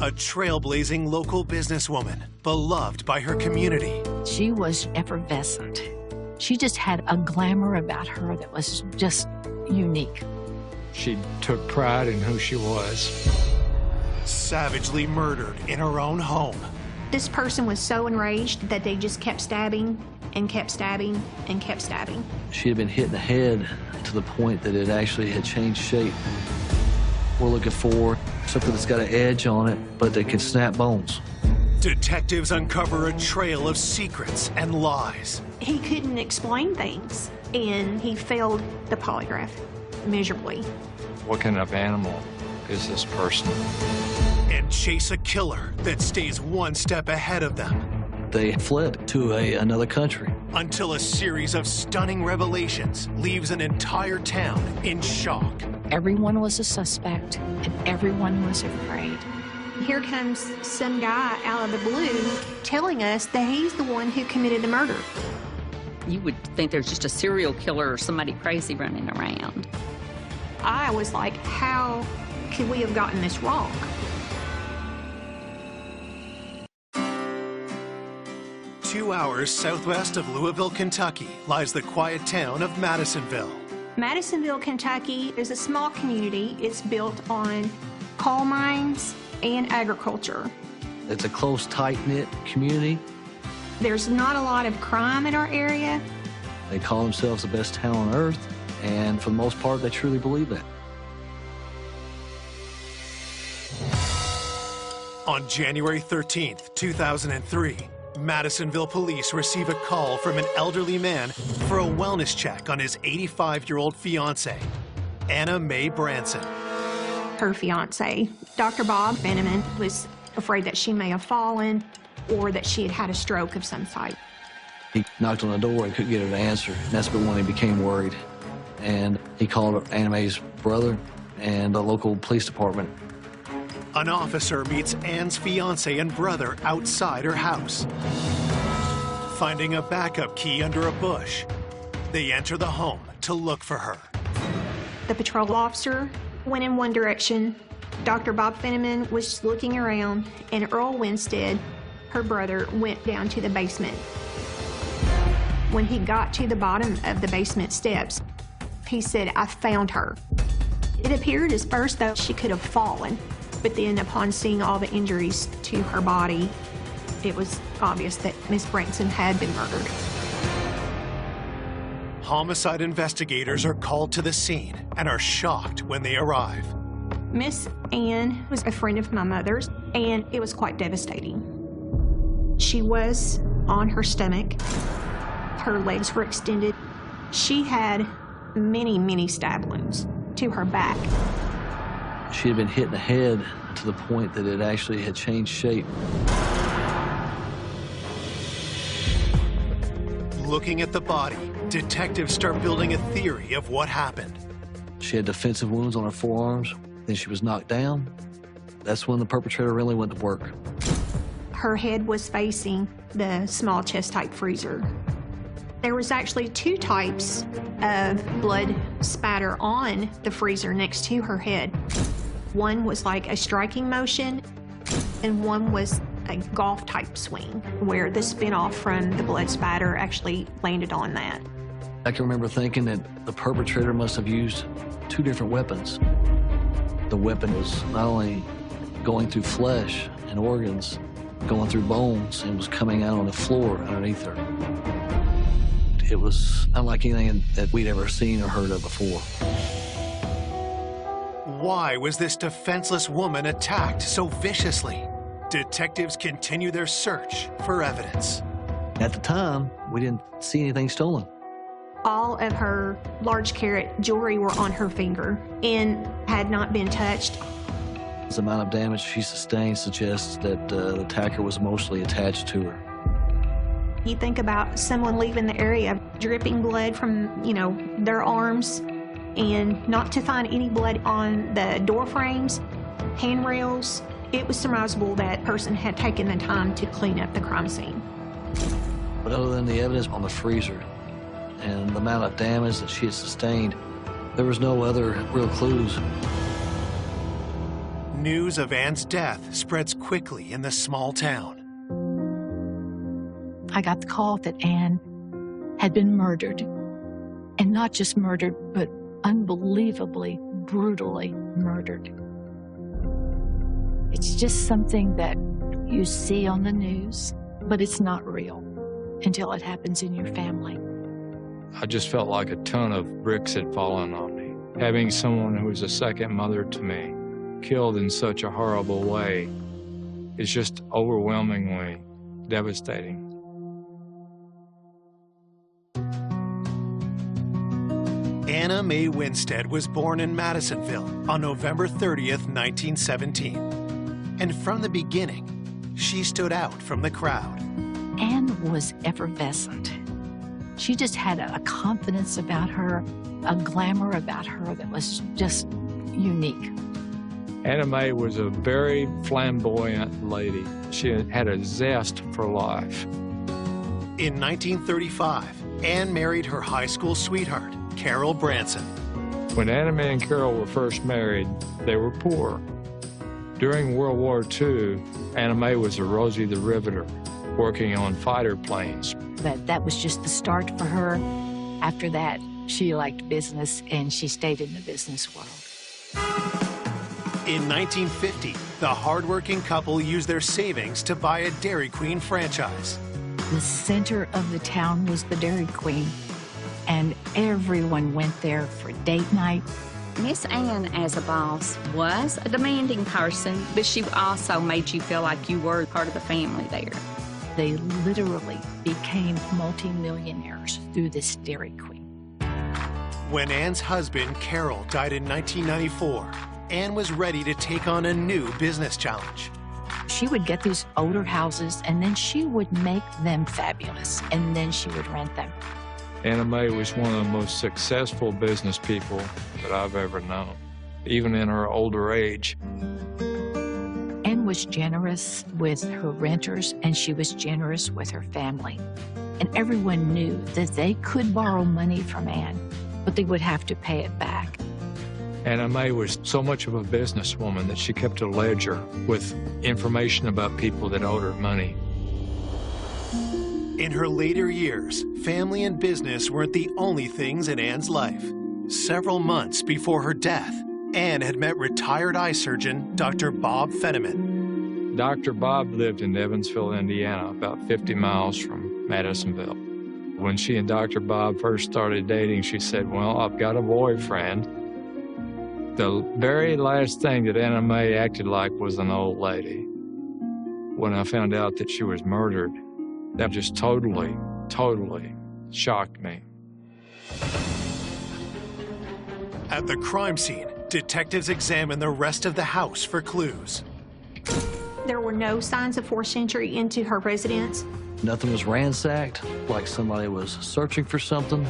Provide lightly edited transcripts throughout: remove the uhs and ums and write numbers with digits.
A trailblazing local businesswoman, beloved by her community. She was effervescent. She just had a glamour about her that was just unique. She took pride in who she was. Savagely murdered in her own home. This person was so enraged that they just kept stabbing and kept stabbing and kept stabbing. She had been hit in the head to the point that it actually had changed shape. We're looking for something that's got an edge on it, but that can snap bones. Detectives uncover a trail of secrets and lies. He couldn't explain things, and he failed the polygraph miserably. What kind of animal is this person? And chase a killer that stays one step ahead of them. They fled to another country. Until a series of stunning revelations leaves an entire town in shock. Everyone was a suspect, and everyone was afraid. Here comes some guy out of the blue telling us that he's the one who committed the murder. You would think there's just a serial killer or somebody crazy running around. I was like, how could we have gotten this wrong? Two hours southwest of Louisville, Kentucky, lies the quiet town of Madisonville. Madisonville, Kentucky is a small community. It's built on coal mines and agriculture. It's a close, tight-knit community. There's not a lot of crime in our area. They call themselves the best town on earth, and for the most part, they truly believe that. On January 13th, 2003, Madisonville police receive a call from an elderly man for a wellness check on his 85-year-old fiancée, Anna Mae Branson. Her fiance, Dr. Bob Fenneman, was afraid that she may have fallen or that she had had a stroke of some type. He knocked on the door and couldn't get her to answer, and that's when he became worried. And he called Anna Mae's brother and the local police department. An officer meets Anne's fiance and brother outside her house. Finding a backup key under a bush, they enter the home to look for her. The patrol officer went in one direction. Dr. Bob Fenneman was looking around, and Earl Winstead, her brother, went down to the basement. When he got to the bottom of the basement steps, he said, "I found her." It appeared at first that she could have fallen. But then upon seeing all the injuries to her body, it was obvious that Miss Branson had been murdered. Homicide investigators are called to the scene and are shocked when they arrive. Miss Ann was a friend of my mother's, and it was quite devastating. She was on her stomach. Her legs were extended. She had many, many stab wounds to her back. She had been hit in the head to the point that it actually had changed shape. Looking at the body, detectives start building a theory of what happened. She had defensive wounds on her forearms, then she was knocked down. That's when the perpetrator really went to work. Her head was facing the small chest type freezer. There was actually two types of blood spatter on the freezer next to her head. One was like a striking motion, and one was a golf type swing, where the spin-off from the blood spatter actually landed on that. I can remember thinking that the perpetrator must have used two different weapons. The weapon was not only going through flesh and organs, going through bones, and was coming out on the floor underneath her. It was unlike anything that we'd ever seen or heard of before. Why was this defenseless woman attacked so viciously? Detectives continue their search for evidence. At the time, we didn't see anything stolen. All of her large carat jewelry were on her finger and had not been touched. The amount of damage she sustained suggests that the attacker was emotionally attached to her. You think about someone leaving the area, dripping blood from, their arms, and not to find any blood on the door frames, handrails. It was surmisable that person had taken the time to clean up the crime scene. But other than the evidence on the freezer and the amount of damage that she had sustained, there was no other real clues. News of Ann's death spreads quickly in the small town. I got the call that Ann had been murdered. And not just murdered, but unbelievably, brutally murdered. It's just something that you see on the news, but it's not real until it happens in your family. I just felt like a ton of bricks had fallen on me. Having someone who was a second mother to me killed in such a horrible way is just overwhelmingly devastating. Anna Mae Winstead was born in Madisonville on November 30th, 1917. And from the beginning, she stood out from the crowd. Ann was effervescent. She just had a confidence about her, a glamour about her that was just unique. Anna Mae was a very flamboyant lady. She had a zest for life. In 1935, Ann married her high school sweetheart, Carol Branson. When Anna Mae and Carol were first married, they were poor. During World War II, Anna Mae was a Rosie the Riveter, working on fighter planes. But that was just the start for her. After that, she liked business, and she stayed in the business world. In 1950, the hardworking couple used their savings to buy a Dairy Queen franchise. The center of the town was the Dairy Queen, and everyone went there for date night. Miss Ann, as a boss, was a demanding person, but she also made you feel like you were part of the family there. They literally became multimillionaires through this Dairy Queen. When Ann's husband, Carol, died in 1994, Ann was ready to take on a new business challenge. She would get these older houses, and then she would make them fabulous, and then she would rent them. Anna Mae was one of the most successful business people that I've ever known, even in her older age. Ann was generous with her renters, and she was generous with her family. And everyone knew that they could borrow money from Ann, but they would have to pay it back. Anna Mae was so much of a businesswoman that she kept a ledger with information about people that owed her money. In her later years, family and business weren't the only things in Ann's life. Several months before her death, Ann had met retired eye surgeon Dr. Bob Fenneman. Dr. Bob lived in Evansville, Indiana, about 50 miles from Madisonville. When she and Dr. Bob first started dating, she said, "Well, I've got a boyfriend." The very last thing that Anna Mae acted like was an old lady. When I found out that she was murdered, that just totally shocked me. At the crime scene, detectives examined the rest of the house for clues. There were no signs of forced entry into her residence. Nothing was ransacked, like somebody was searching for something.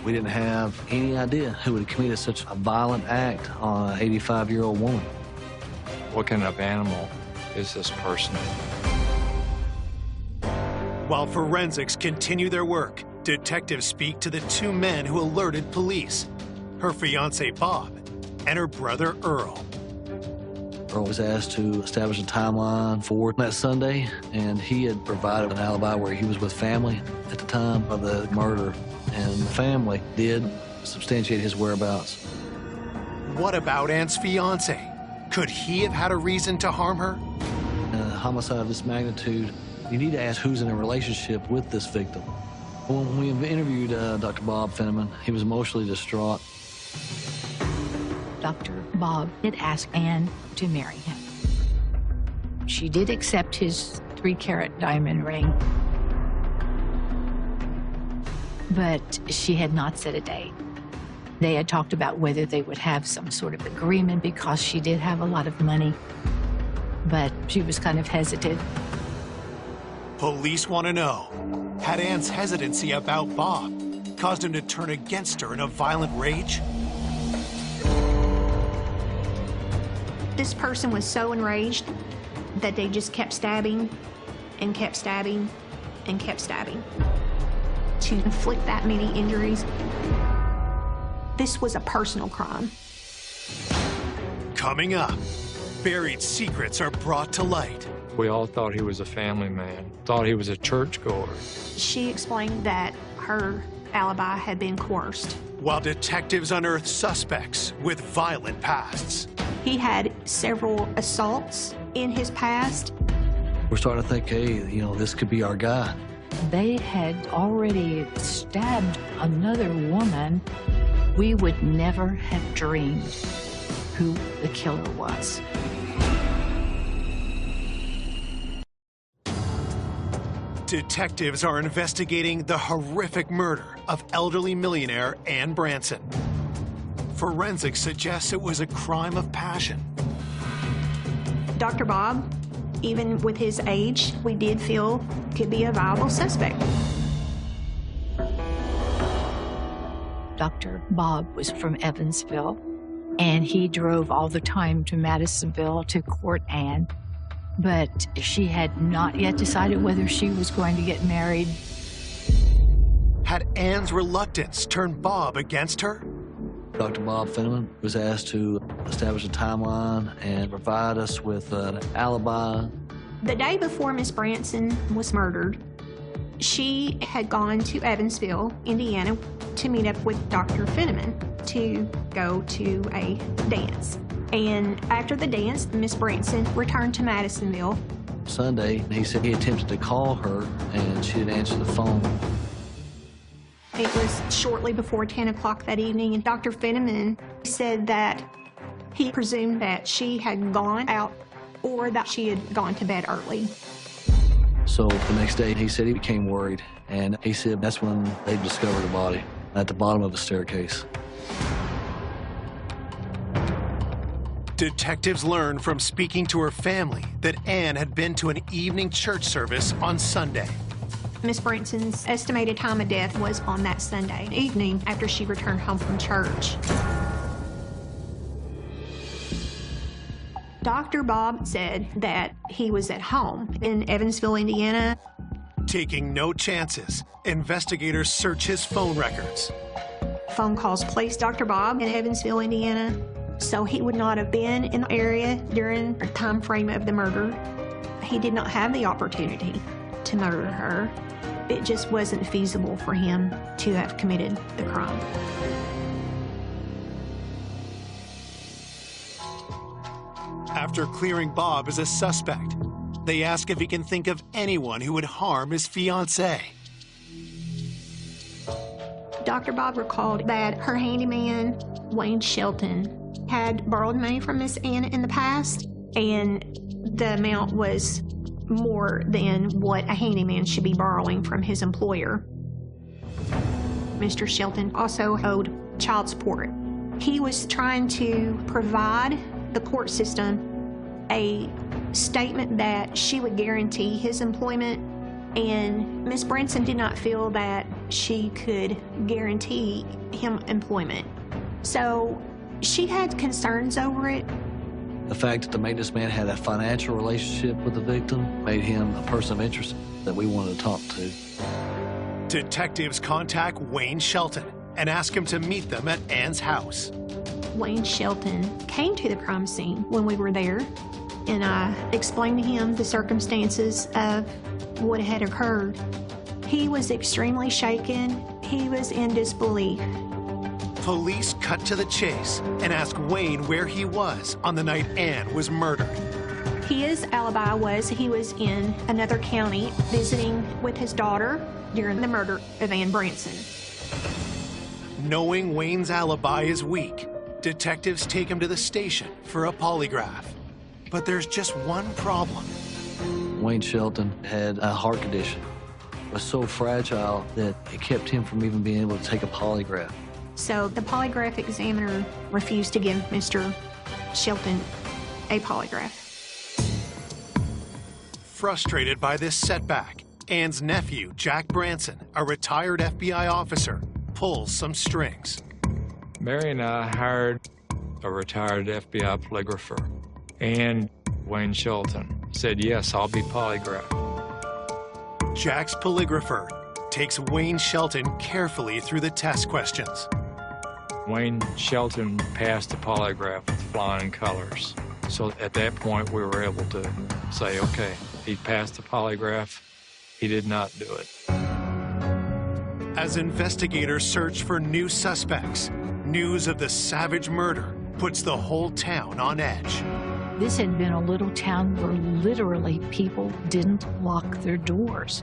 We didn't have any idea who would have committed such a violent act on an 85-year-old woman. What kind of animal is this person? While forensics continue their work, detectives speak to the two men who alerted police, her fiancé Bob and her brother Earl. Earl was asked to establish a timeline for that Sunday, and he had provided an alibi where he was with family at the time of the murder, and the family did substantiate his whereabouts. What about Ann's fiancé? Could he have had a reason to harm her? In a homicide of this magnitude, you need to ask who's in a relationship with this victim. When we interviewed Dr. Bob Fenneman, he was emotionally distraught. Dr. Bob did ask Ann to marry him. She did accept his 3-carat diamond ring, but she had not set a date. They had talked about whether they would have some sort of agreement because she did have a lot of money, but she was kind of hesitant. Police want to know, had Ann's hesitancy about Bob caused him to turn against her in a violent rage? This person was so enraged that they just kept stabbing and kept stabbing and kept stabbing. To inflict that many injuries, this was a personal crime. Coming up, Buried secrets are brought to light. We all thought he was a family man, thought he was a churchgoer. She explained that her alibi had been coerced. While detectives unearth suspects with violent pasts. He had several assaults in his past. We're starting to think, hey, this could be our guy. They had already stabbed another woman. We would never have dreamed who the killer was. Detectives are investigating the horrific murder of elderly millionaire Ann Branson. Forensics suggests it was a crime of passion. Dr. Bob, even with his age, we did feel could be a viable suspect. Dr. Bob was from Evansville, and he drove all the time to Madisonville to court Ann. But she had not yet decided whether she was going to get married. Had Ann's reluctance turned Bob against her? Dr. Bob Fenneman was asked to establish a timeline and provide us with an alibi. The day before Miss Branson was murdered, she had gone to Evansville, Indiana, to meet up with Dr. Fenneman to go to a dance. And after the dance, Miss Branson returned to Madisonville. Sunday, he said he attempted to call her and she didn't answer the phone. It was shortly before 10 o'clock that evening, and Dr. Fenneman said that he presumed that she had gone out or that she had gone to bed early. So the next day, he said he became worried, and he said that's when they discovered the body at the bottom of the staircase. Detectives learned from speaking to her family that Ann had been to an evening church service on Sunday. Miss Branson's estimated time of death was on that Sunday evening after she returned home from church. Dr. Bob said that he was at home in Evansville, Indiana. Taking no chances, investigators search his phone records. Phone calls placed Dr. Bob in Evansville, Indiana, so he would not have been in the area during the time frame of the murder. He did not have the opportunity to murder her. It just wasn't feasible for him to have committed the crime. After clearing Bob as a suspect, they ask if he can think of anyone who would harm his fiancée. Dr. Bob recalled that her handyman, Wayne Shelton, had borrowed money from Miss Ann in the past, and the amount was more than what a handyman should be borrowing from his employer. Mr. Shelton also owed child support. He was trying to provide the court system a statement that she would guarantee his employment, and Miss Branson did not feel that she could guarantee him employment. So she had concerns over it. The fact that the maintenance man had a financial relationship with the victim made him a person of interest that we wanted to talk to. Detectives contact Wayne Shelton and ask him to meet them at Ann's house. Wayne Shelton came to the crime scene when we were there, and I explained to him the circumstances of what had occurred. He was extremely shaken. He was in disbelief. Police cut to the chase and ask Wayne where he was on the night Ann was murdered. His alibi was he was in another county visiting with his daughter during the murder of Ann Branson. Knowing Wayne's alibi is weak, detectives take him to the station for a polygraph. But there's just one problem. Wayne Shelton had a heart condition. It was so fragile that it kept him from even being able to take a polygraph. So the polygraph examiner refused to give Mr. Shelton a polygraph. Frustrated by this setback, Ann's nephew, Jack Branson, a retired FBI officer, pulls some strings. Mary and I hired a retired FBI polygrapher, and Wayne Shelton said, yes, I'll be polygraphed. Jack's polygrapher takes Wayne Shelton carefully through the test questions. Wayne Shelton passed the polygraph with flying colors. So at that point, we were able to say, okay, he passed the polygraph. He did not do it. As investigators search for new suspects, news of the savage murder puts the whole town on edge. This had been a little town where literally people didn't lock their doors.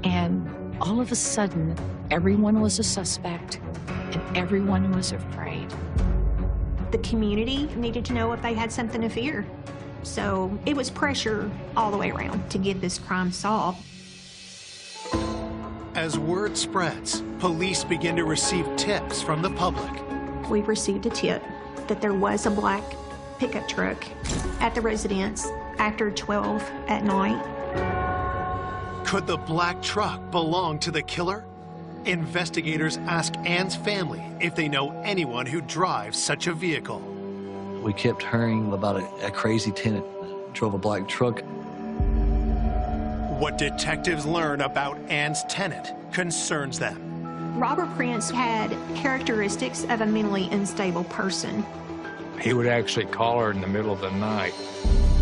And all of a sudden, everyone was a suspect and everyone was afraid. The community needed to know if they had something to fear. So it was pressure all the way around to get this crime solved. As word spreads, police begin to receive tips from the public. We received a tip that there was a black pickup truck at the residence after 12 at night. Could the black truck belong to the killer? Investigators ask Ann's family if they know anyone who drives such a vehicle. We kept hearing about a crazy tenant that drove a black truck. What detectives learn about Ann's tenant concerns them. Robert Prince had characteristics of a mentally unstable person. He would actually call her in the middle of the night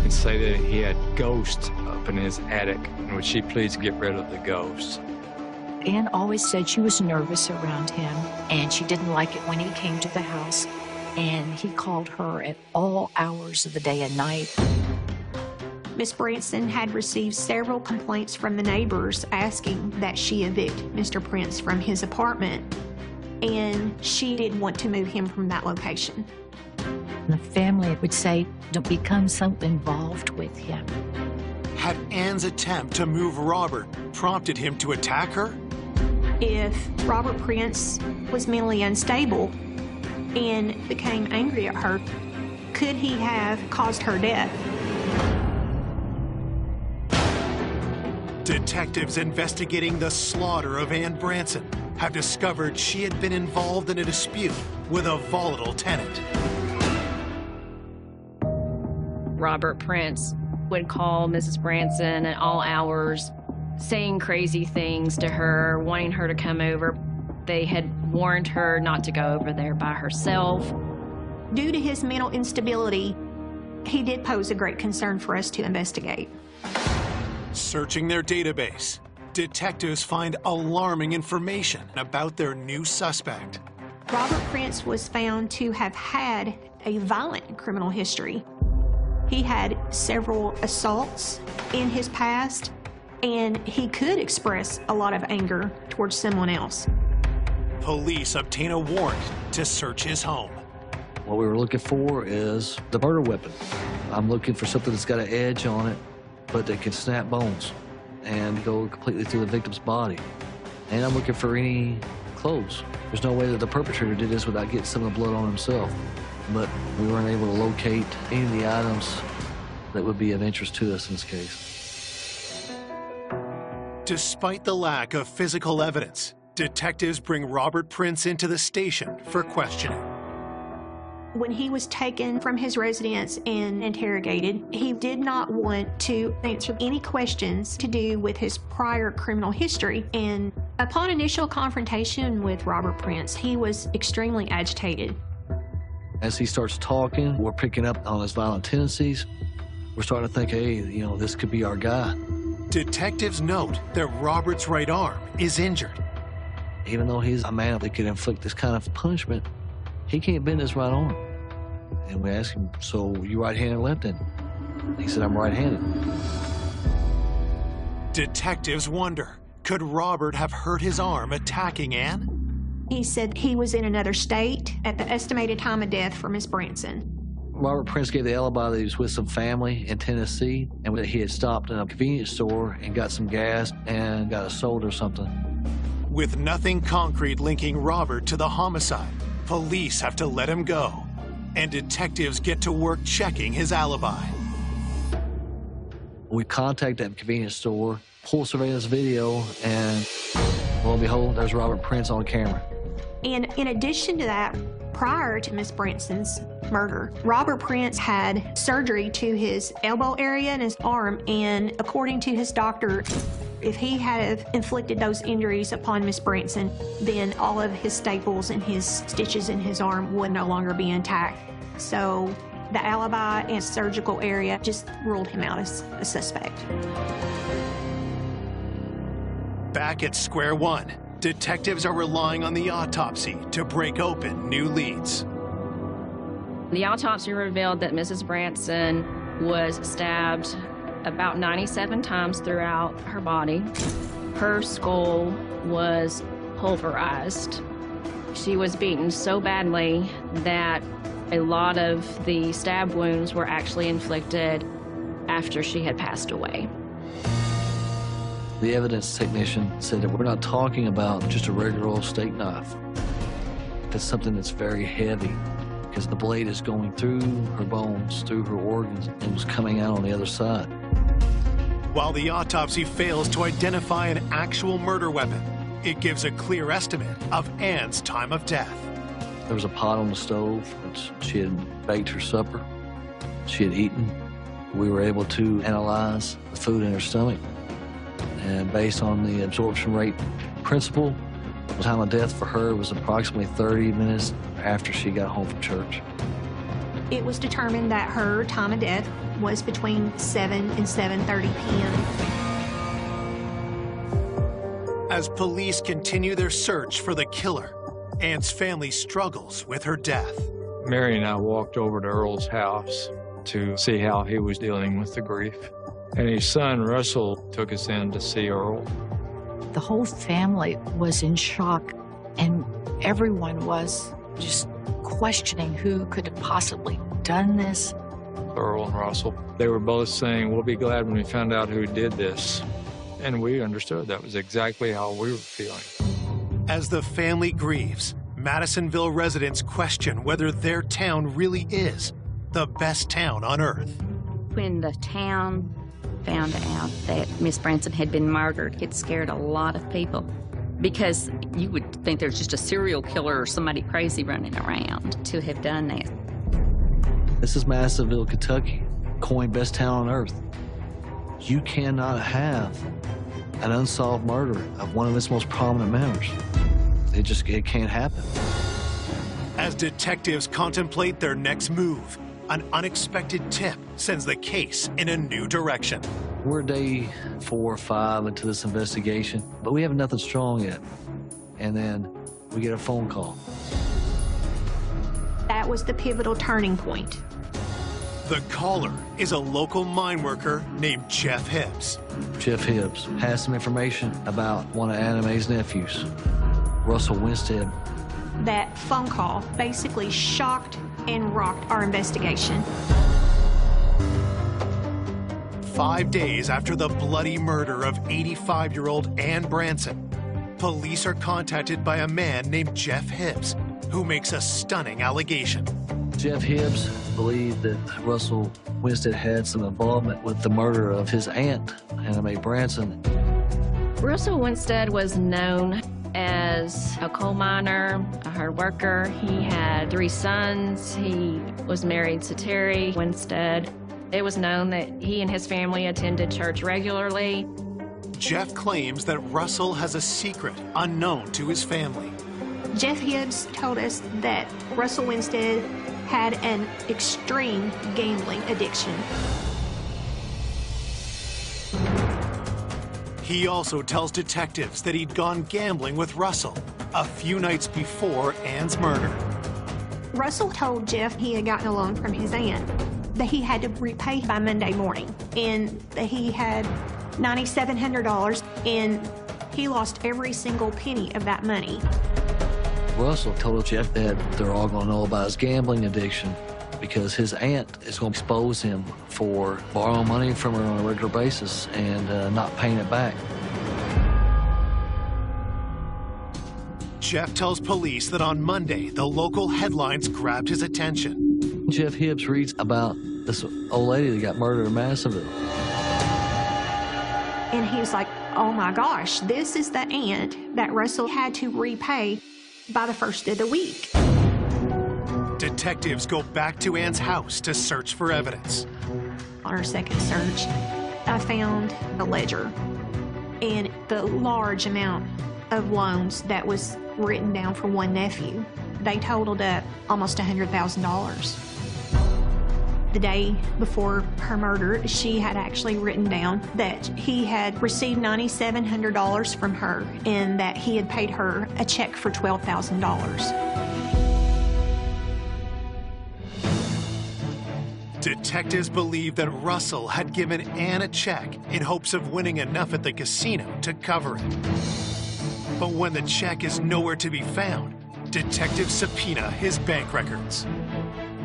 and say that he had ghosts up in his attic, and would she please get rid of the ghosts? Ann always said she was nervous around him, and she didn't like it when he came to the house, and he called her at all hours of the day and night. Miss Branson had received several complaints from the neighbors asking that she evict Mr. Prince from his apartment, and she didn't want to move him from that location. The family would say, don't become so involved with him. Had Ann's attempt to move Robert prompted him to attack her? If Robert Prince was mentally unstable and became angry at her, could he have caused her death? Detectives investigating the slaughter of Ann Branson have discovered she had been involved in a dispute with a volatile tenant. Robert Prince would call Mrs. Branson at all hours, saying crazy things to her, wanting her to come over. They had warned her not to go over there by herself. Due to his mental instability, he did pose a great concern for us to investigate. Searching their database, detectives find alarming information about their new suspect. Robert Prince was found to have had a violent criminal history. He had several assaults in his past, and he could express a lot of anger towards someone else. Police obtain a warrant to search his home. What we were looking for is the murder weapon. I'm looking for something that's got an edge on it, but that can snap bones and go completely through the victim's body. And I'm looking for any clothes. There's no way that the perpetrator did this without getting some of the blood on himself. But we weren't able to locate any of the items that would be of interest to us in this case. Despite the lack of physical evidence, detectives bring Robert Prince into the station for questioning. When he was taken from his residence and interrogated, he did not want to answer any questions to do with his prior criminal history. And upon initial confrontation with Robert Prince, he was extremely agitated. As he starts talking, we're picking up on his violent tendencies. We're starting to think, hey, this could be our guy. Detectives note that Robert's right arm is injured. Even though he's a man that could inflict this kind of punishment, he can't bend his right arm. And we asked him, so you right-handed or left-handed? He said, I'm right-handed. Detectives wonder, could Robert have hurt his arm attacking Ann? He said he was in another state at the estimated time of death for Miss Branson. Robert Prince gave the alibi that he was with some family in Tennessee and that he had stopped in a convenience store and got some gas and got a soda or something. With nothing concrete linking Robert to the homicide, police have to let him go, and detectives get to work checking his alibi. We contact that convenience store, pull surveillance video, and lo and behold, there's Robert Prince on camera. And in addition to that, prior to Miss Branson's murder, Robert Prince had surgery to his elbow area and his arm, and according to his doctor, if he had inflicted those injuries upon Miss Branson, then all of his staples and his stitches in his arm would no longer be intact. So The alibi and surgical area just ruled him out as a suspect. Back at square one, detectives are relying on the autopsy to break open new leads. The autopsy revealed that Mrs. Branson was stabbed about 97 times throughout her body. Her skull was pulverized. She was beaten so badly that a lot of the stab wounds were actually inflicted after she had passed away. The evidence technician said that we're not talking about just a regular old steak knife. That's something that's very heavy because the blade is going through her bones, through her organs, and was coming out on the other side. While the autopsy fails to identify an actual murder weapon, it gives a clear estimate of Ann's time of death. There was a pot on the stove, which she had baked her supper. She had eaten. We were able to analyze the food in her stomach. And based on the absorption rate principle, the time of death for her was approximately 30 minutes after she got home from church. It was determined that her time of death was between 7 and 7:30 p.m. As police continue their search for the killer, Ann's family struggles with her death. Mary and I walked over to Earl's house to see how he was dealing with the grief. And his son, Russell, took us in to see Earl. The whole family was in shock, and everyone was just questioning who could have possibly done this. Earl and Russell, they were both saying, we'll be glad when we found out who did this. And we understood that was exactly how we were feeling. As the family grieves, Madisonville residents question whether their town really is the best town on earth. When the town found out that Miss Branson had been murdered, it scared a lot of people because you would think there's just a serial killer or somebody crazy running around to have done that. This is Madisonville, Kentucky, coined best town on earth. You cannot have an unsolved murder of one of its most prominent members. It can't happen. As detectives contemplate their next move, an unexpected tip sends the case in a new direction. We're day 4 or 5 into this investigation, but we have nothing strong yet. And then we get a phone call. That was the pivotal turning point. The caller is a local mine worker named Jeff Hibbs. Jeff Hibbs has some information about one of Anna Mae's nephews, Russell Winstead. That phone call basically shocked and rocked our investigation. 5 days after the bloody murder of 85-year-old Ann Branson, police are contacted by a man named Jeff Hibbs, who makes a stunning allegation. Jeff Hibbs believed that Russell Winstead had some involvement with the murder of his aunt, Anna Mae Branson. Russell Winstead was known as a coal miner, a hard worker. He had 3 sons. He was married to Terry Winstead. It was known that he and his family attended church regularly. Jeff claims that Russell has a secret unknown to his family. Jeff Hibbs told us that Russell Winstead had an extreme gambling addiction. He also tells detectives that he'd gone gambling with Russell a few nights before Ann's murder. Russell told Jeff he had gotten a loan from his aunt that he had to repay by Monday morning, and that he had $9,700, and he lost every single penny of that money. Russell told Jeff that they're all going to know about his gambling addiction because his aunt is going to expose him for borrowing money from her on a regular basis and not paying it back. Jeff tells police that on Monday, the local headlines grabbed his attention. Jeff Hibbs reads about this old lady that got murdered in Madisonville. And he was like, oh my gosh, this is the aunt that Russell had to repay by the first of the week. Detectives go back to Ann's house to search for evidence. On our second search, I found a ledger and the large amount of loans that was written down for one nephew. They totaled up almost $100,000. The day before her murder, she had actually written down that he had received $9,700 from her and that he had paid her a check for $12,000. Detectives believe that Russell had given Ann a check in hopes of winning enough at the casino to cover it. But when the check is nowhere to be found, detectives subpoena his bank records.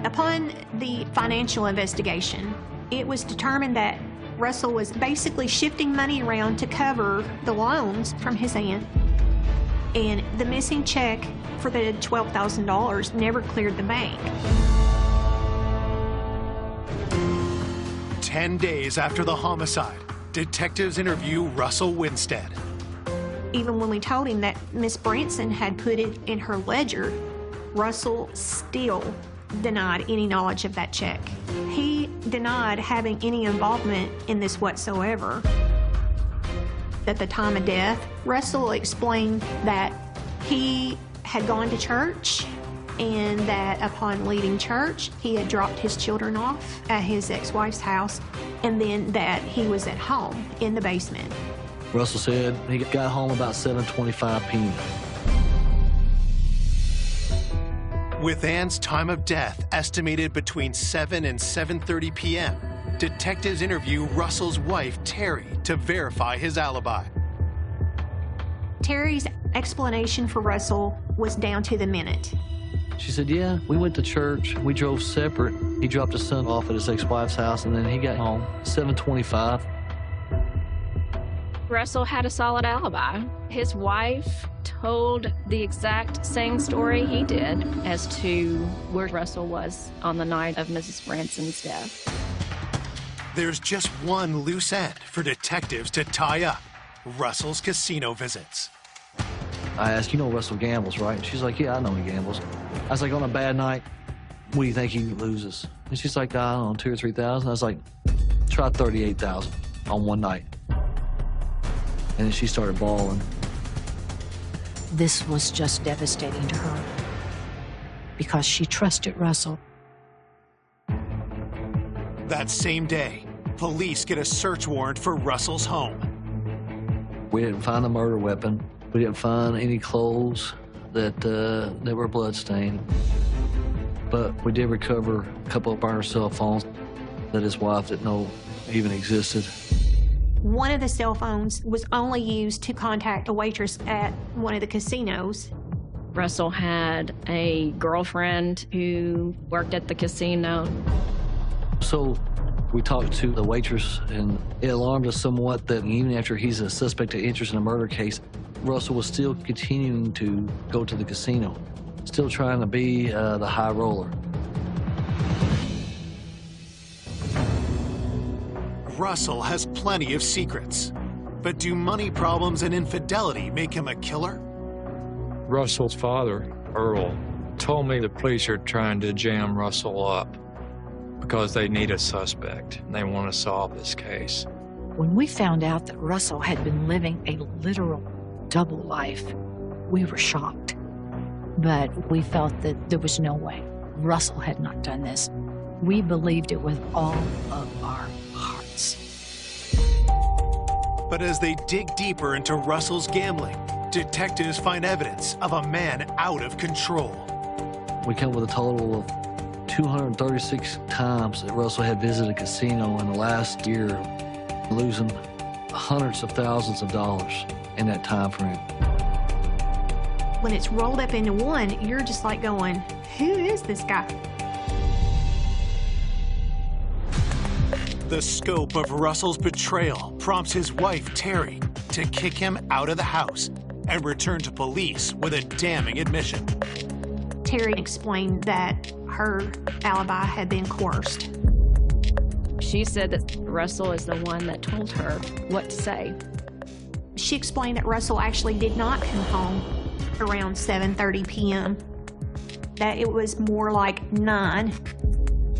Upon the financial investigation, it was determined that Russell was basically shifting money around to cover the loans from his aunt. And the missing check for the $12,000 never cleared the bank. 10 days after the homicide, detectives interview Russell Winstead. Even when we told him that Miss Branson had put it in her ledger, Russell still denied any knowledge of that check. He denied having any involvement in this whatsoever. At the time of death, Russell explained that he had gone to church and that upon leaving church, he had dropped his children off at his ex-wife's house, and then that he was at home in the basement. Russell said he got home about 7:25 p.m. With Ann's time of death estimated between 7 and 7:30 p.m., detectives interview Russell's wife, Terry, to verify his alibi. Terry's explanation for Russell was down to the minute. She said, yeah, we went to church. We drove separate. He dropped his son off at his ex-wife's house, and then he got home 7:25. Russell had a solid alibi. His wife told the exact same story he did as to where Russell was on the night of Mrs. Branson's death. There's just one loose end for detectives to tie up: Russell's casino visits. I asked, you know Russell gambles, right? She's like, yeah, I know he gambles. I was like, on a bad night, what do you think he loses? And she's like, I don't know, 2,000 or 3,000. I was like, try 38,000 on one night. And then she started bawling. This was just devastating to her because she trusted Russell. That same day, police get a search warrant for Russell's home. We didn't find the murder weapon. We didn't find any clothes that were bloodstained. But we did recover a couple of burner cell phones that his wife didn't know even existed. One of the cell phones was only used to contact a waitress at one of the casinos. Russell had a girlfriend who worked at the casino. So we talked to the waitress, and it alarmed us somewhat that even after he's a suspect of interest in a murder case, Russell was still continuing to go to the casino, still trying to be the high roller. Russell has plenty of secrets, but do money problems and infidelity make him a killer? Russell's father, Earl, told me the police are trying to jam Russell up because they need a suspect and they want to solve this case. When we found out that Russell had been living a literal double life, we were shocked. But we felt that there was no way Russell had not done this. We believed it with all of our hearts. But as they dig deeper into Russell's gambling, detectives find evidence of a man out of control. We come with a total of 236 times that Russell had visited a casino in the last year, losing hundreds of thousands of dollars in that time frame. When it's rolled up into one, you're just like going, who is this guy? The scope of Russell's betrayal prompts his wife, Terry, to kick him out of the house and return to police with a damning admission. Terry explained that her alibi had been coerced. She said that Russell is the one that told her what to say. She explained that Russell actually did not come home around 7:30 p.m., that it was more like 9.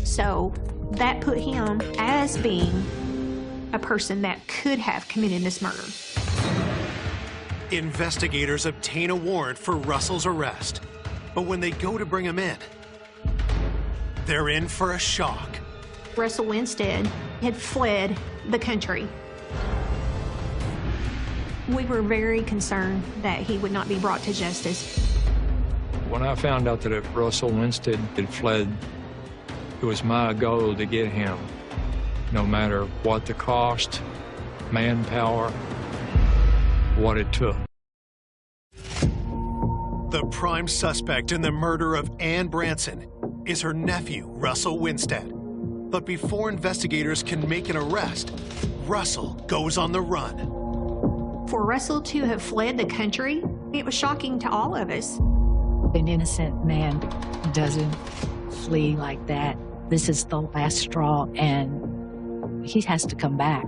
So that put him as being a person that could have committed this murder. Investigators obtain a warrant for Russell's arrest, but when they go to bring him in, they're in for a shock. Russell Winstead had fled the country. We were very concerned that he would not be brought to justice. When I found out that Russell Winstead had fled, it was my goal to get him, no matter what the cost, manpower, what it took. The prime suspect in the murder of Ann Branson is her nephew, Russell Winstead. But before investigators can make an arrest, Russell goes on the run. For Russell to have fled the country, it was shocking to all of us. An innocent man doesn't flee like that. This is the last straw, and he has to come back.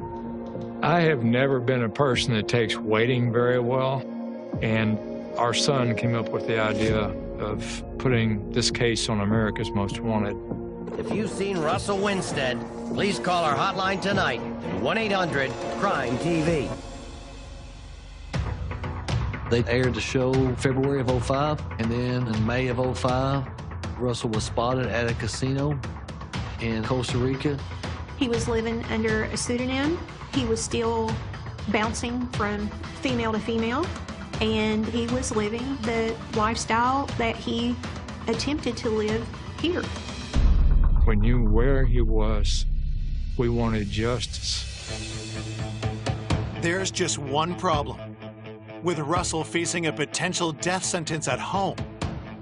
I have never been a person that takes waiting very well, and our son came up with the idea of putting this case on America's Most Wanted. If you've seen Russell Winstead, please call our hotline tonight, 1-800-CRIME-TV. They aired the show February of '05, and then in May of '05, Russell was spotted at a casino in Costa Rica. He was living under a pseudonym. He was still bouncing from female to female, and he was living the lifestyle that he attempted to live here. We knew where he was. We wanted justice. There's just one problem. With Russell facing a potential death sentence at home,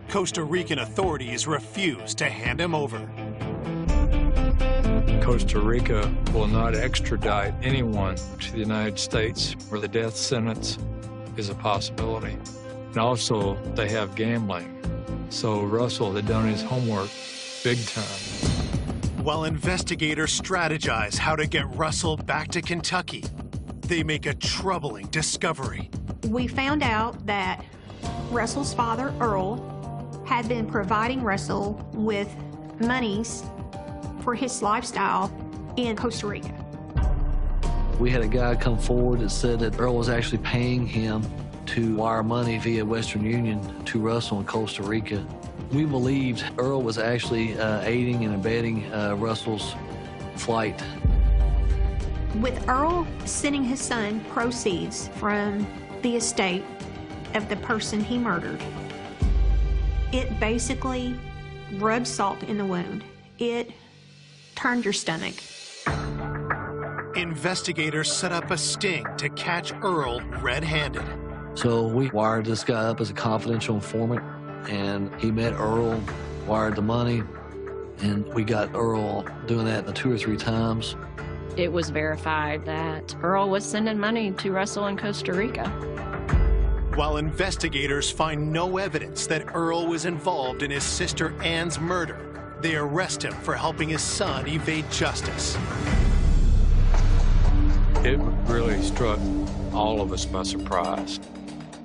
Costa Rican authorities refuse to hand him over. Costa Rica will not extradite anyone to the United States where the death sentence is a possibility. And also, they have gambling. So Russell had done his homework big time. While investigators strategize how to get Russell back to Kentucky, they make a troubling discovery. We found out that Russell's father, Earl, had been providing Russell with monies for his lifestyle in Costa Rica. We had a guy come forward that said that Earl was actually paying him to wire money via Western Union to Russell in Costa Rica. We believed Earl was actually aiding and abetting Russell's flight. With Earl sending his son proceeds from the estate of the person he murdered, it basically rubbed salt in the wound. It turned your stomach. Investigators set up a sting to catch Earl red-handed. So we wired this guy up as a confidential informant, and he met Earl, wired the money, and we got Earl doing that 2 or 3 times. It was verified that Earl was sending money to Russell in Costa Rica. While investigators find no evidence that Earl was involved in his sister Ann's murder, they arrest him for helping his son evade justice. It really struck all of us by surprise.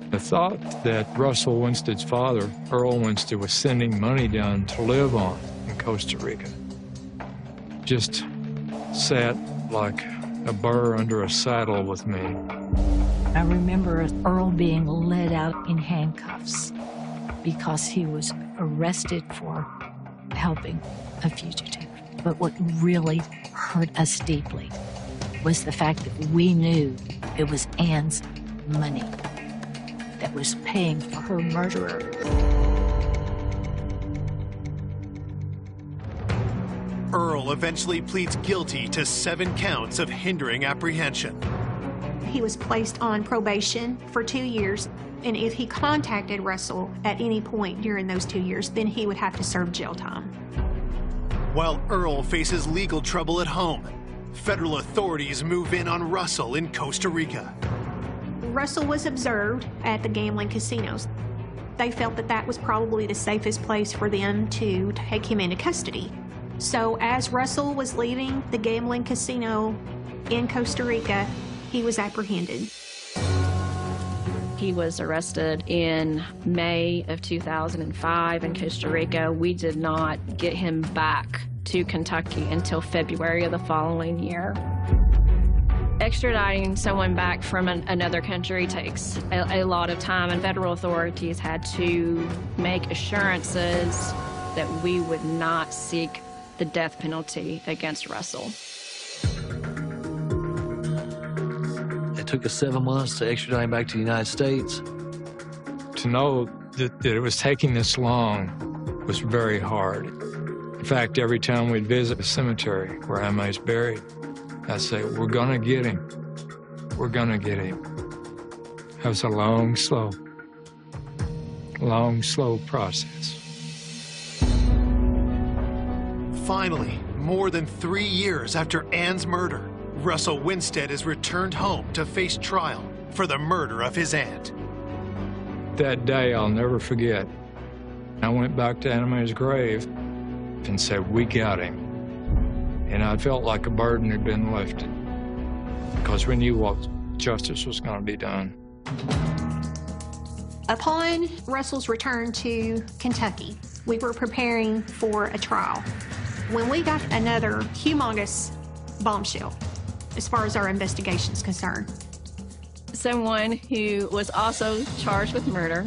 The thought that Russell Winstead's father, Earl Winstead, was sending money down to live on in Costa Rica just sat like a burr under a saddle with me. I remember Earl being led out in handcuffs because he was arrested for helping a fugitive. But what really hurt us deeply was the fact that we knew it was Ann's money that was paying for her murderer. Earl eventually pleads guilty to 7 counts of hindering apprehension. He was placed on probation for 2 years, and if he contacted Russell at any point during those 2 years, then he would have to serve jail time. While Earl faces legal trouble at home, federal authorities move in on Russell in Costa Rica. Russell was observed at the gambling casinos. They felt that that was probably the safest place for them to take him into custody. So as Russell was leaving the gambling casino in Costa Rica, he was apprehended. He was arrested in May of 2005 in Costa Rica. We did not get him back to Kentucky until February of the following year. Extraditing someone back from another country takes a lot of time, and federal authorities had to make assurances that we would not seek the death penalty against Russell. It took us 7 months to extradite him back to the United States. To know that it was taking this long was very hard. In fact, every time we'd visit a cemetery where Emma's buried, I'd say, we're gonna get him. We're gonna get him. That was a long, slow process. Finally, more than 3 years after Ann's murder, Russell Winstead is returned home to face trial for the murder of his aunt. That day, I'll never forget. I went back to Anna Mae's grave and said, we got him. And I felt like a burden had been lifted because we knew what justice was going to be done. Upon Russell's return to Kentucky, we were preparing for a trial when we got another humongous bombshell as far as our investigation is concerned. Someone who was also charged with murder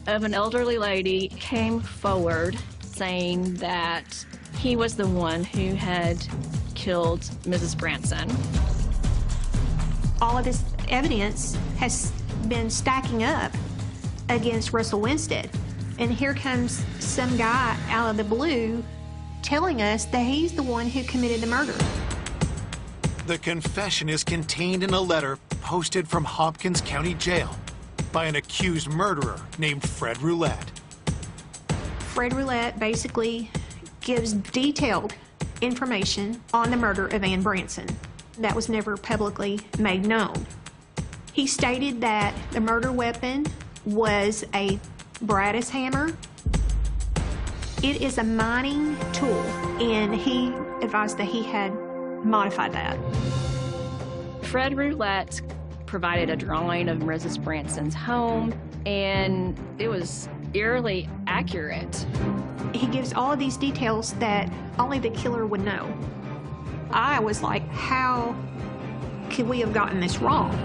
of an elderly lady came forward saying that he was the one who had killed Mrs. Branson. All of this evidence has been stacking up against Russell Winstead. And here comes some guy out of the blue telling us that he's the one who committed the murder. The confession is contained in a letter posted from Hopkins County Jail by an accused murderer named Fred Roulette. Fred Roulette basically gives detailed information on the murder of Ann Branson that was never publicly made known. He stated that the murder weapon was a Bradis hammer. It is a mining tool, and he advised that he had modified that. Fred Roulette provided a drawing of Mrs. Branson's home, and it was eerily accurate. He gives all of these details that only the killer would know. I was like, how could we have gotten this wrong?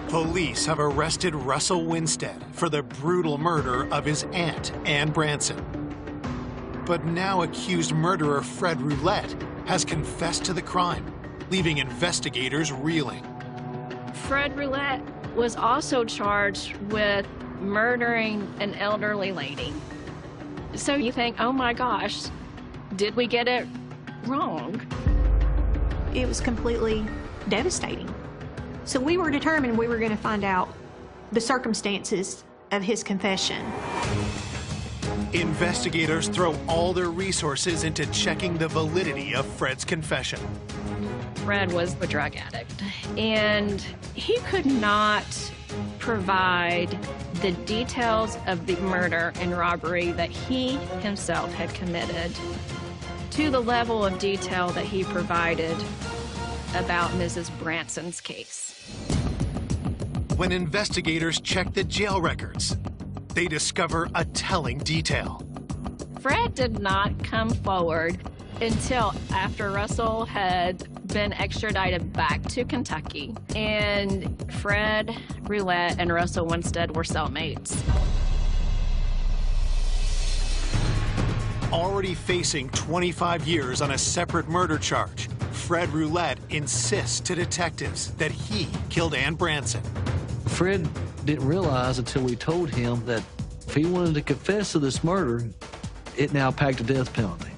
Police have arrested Russell Winstead for the brutal murder of his aunt, Ann Branson. But now accused murderer Fred Roulette has confessed to the crime, leaving investigators reeling. Fred Roulette was also charged with murdering an elderly lady. So you think, oh my gosh, did we get it wrong? It was completely devastating. So we were determined we were going to find out the circumstances of his confession. Investigators throw all their resources into checking the validity of Fred's confession. Fred was a drug addict, and he could not provide the details of the murder and robbery that he himself had committed to the level of detail that he provided about Mrs. Branson's case. When investigators check the jail records, they discover a telling detail. Fred did not come forward until after Russell had been extradited back to Kentucky, and Fred Roulette and Russell Winstead were cellmates. Already facing 25 years on a separate murder charge, Fred Roulette insists to detectives that he killed Ann Branson. Fred didn't realize until we told him that if he wanted to confess to this murder, it now packed a death penalty.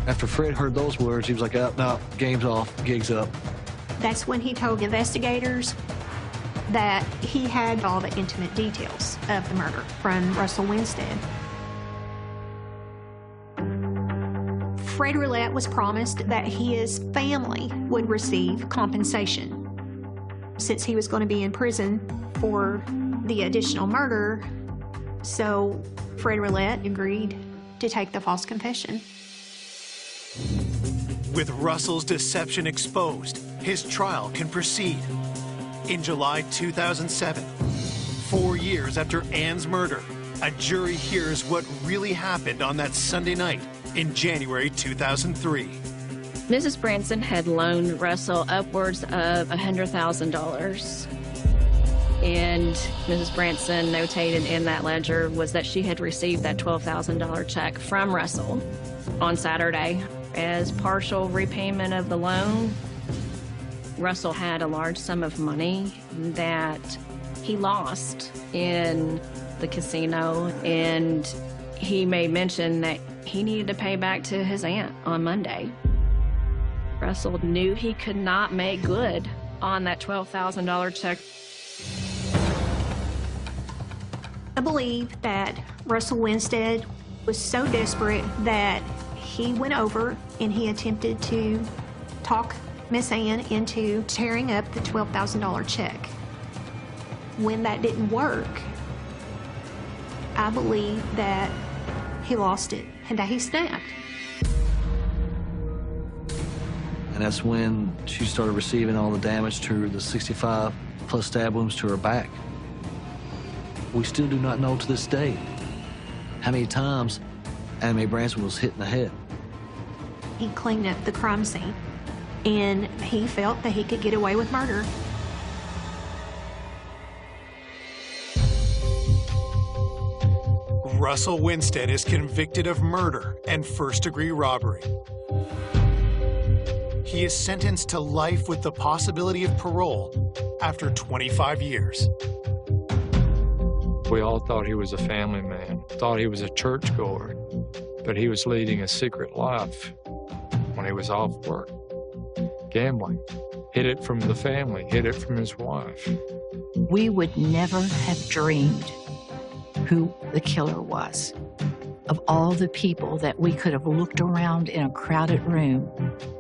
After Fred heard those words, he was like, oh, no, game's off, gig's up. That's when he told investigators that he had all the intimate details of the murder from Russell Winstead. Fred Roulette was promised that his family would receive compensation. Since he was going to be in prison for the additional murder, so Fred Roulette agreed to take the false confession. With Russell's deception exposed, his trial can proceed. In July 2007, 4 years after Ann's murder, a jury hears what really happened on that Sunday night in January 2003. Mrs. Branson had loaned Russell upwards of $100,000. And Mrs. Branson notated in that ledger was that she had received that $12,000 check from Russell on Saturday as partial repayment of the loan. Russell had a large sum of money that he lost in the casino, and he made mention that he needed to pay back to his aunt on Monday. Russell knew he could not make good on that $12,000 check. I believe that Russell Winstead was so desperate that he went over and he attempted to talk Miss Ann into tearing up the $12,000 check. When that didn't work, I believe that he lost it and that he snapped. And that's when she started receiving all the damage to the 65 plus stab wounds to her back. We still do not know to this day how many times Anna Mae Branson was hit in the head. He cleaned up the crime scene, and he felt that he could get away with murder. Russell Winstead is convicted of murder and first-degree robbery. He is sentenced to life with the possibility of parole after 25 years. We all thought he was a family man, thought he was a churchgoer, but he was leading a secret life when he was off work. Gambling. Hid it from the family, hid it from his wife. We would never have dreamed who the killer was. Of all the people that we could have looked around in a crowded room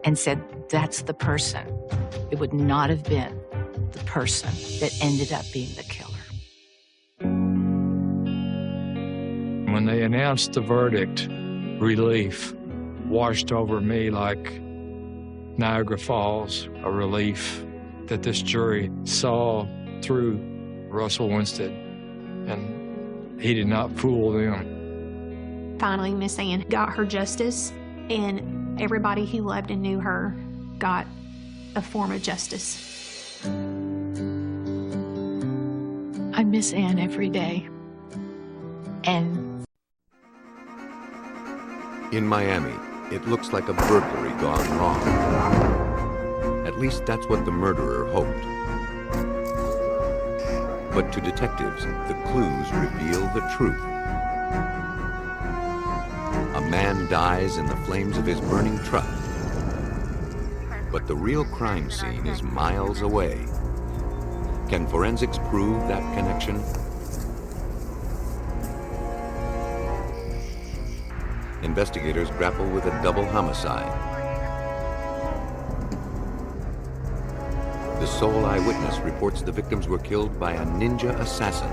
and said, that's the person, it would not have been the person that ended up being the killer. When they announced the verdict, relief washed over me like Niagara Falls, a relief that this jury saw through Russell Winstead, and he did not fool them. Finally, Miss Ann got her justice, and everybody who loved and knew her got a form of justice. I miss Ann every day. And in Miami, it looks like a burglary gone wrong. At least that's what the murderer hoped. But to detectives, the clues reveal the truth. A man dies in the flames of his burning truck. But the real crime scene is miles away. Can forensics prove that connection? Investigators grapple with a double homicide. The sole eyewitness reports the victims were killed by a ninja assassin.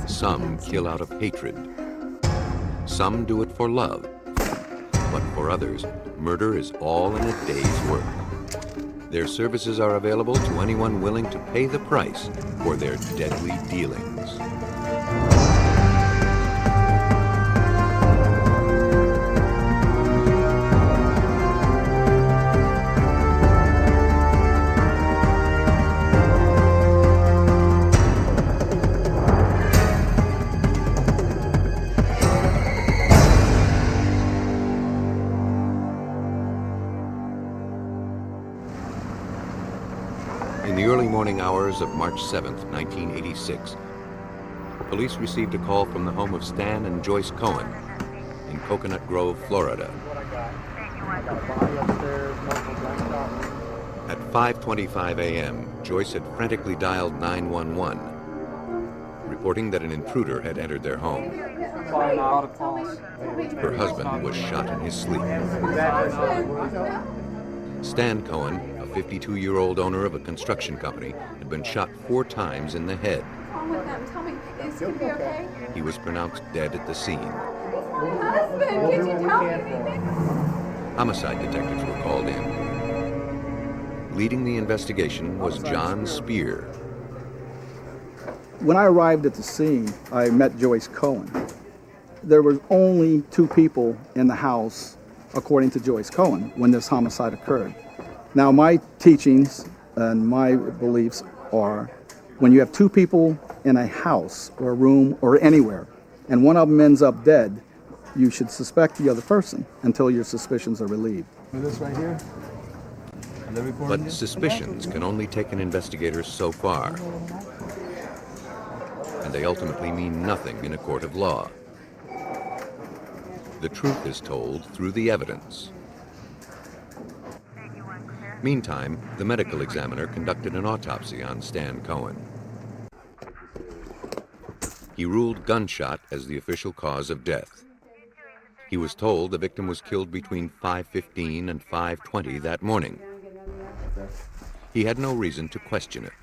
Some kill out of hatred. Some do it for love. But for others, murder is all in a day's work. Their services are available to anyone willing to pay the price for their deadly dealings. In the early morning hours of March 7th, 1986, police received a call from the home of Stan and Joyce Cohen in Coconut Grove, Florida. At 5:25 a.m., Joyce had frantically dialed 911, reporting that an intruder had entered their home. Her husband was shot in his sleep. Stan Cohen, a 52-year-old owner of a construction company, had been shot 4 times in the head. What's wrong with him? Tell me, is he okay? He was pronounced dead at the scene. He's my husband. Can you tell me anything? Homicide detectives were called in. Leading the investigation was John Spear. When I arrived at the scene, I met Joyce Cohen. There were only 2 people in the house, according to Joyce Cohen, when this homicide occurred. Now, my teachings and my beliefs are, when you have two people in a house or a room or anywhere, and one of them ends up dead, you should suspect the other person until your suspicions are relieved. This right here? But suspicions can only take an investigator so far, and they ultimately mean nothing in a court of law. The truth is told through the evidence. Meantime, the medical examiner conducted an autopsy on Stan Cohen. He ruled gunshot as the official cause of death. He was told the victim was killed between 5:15 and 5:20 that morning. He had no reason to question it.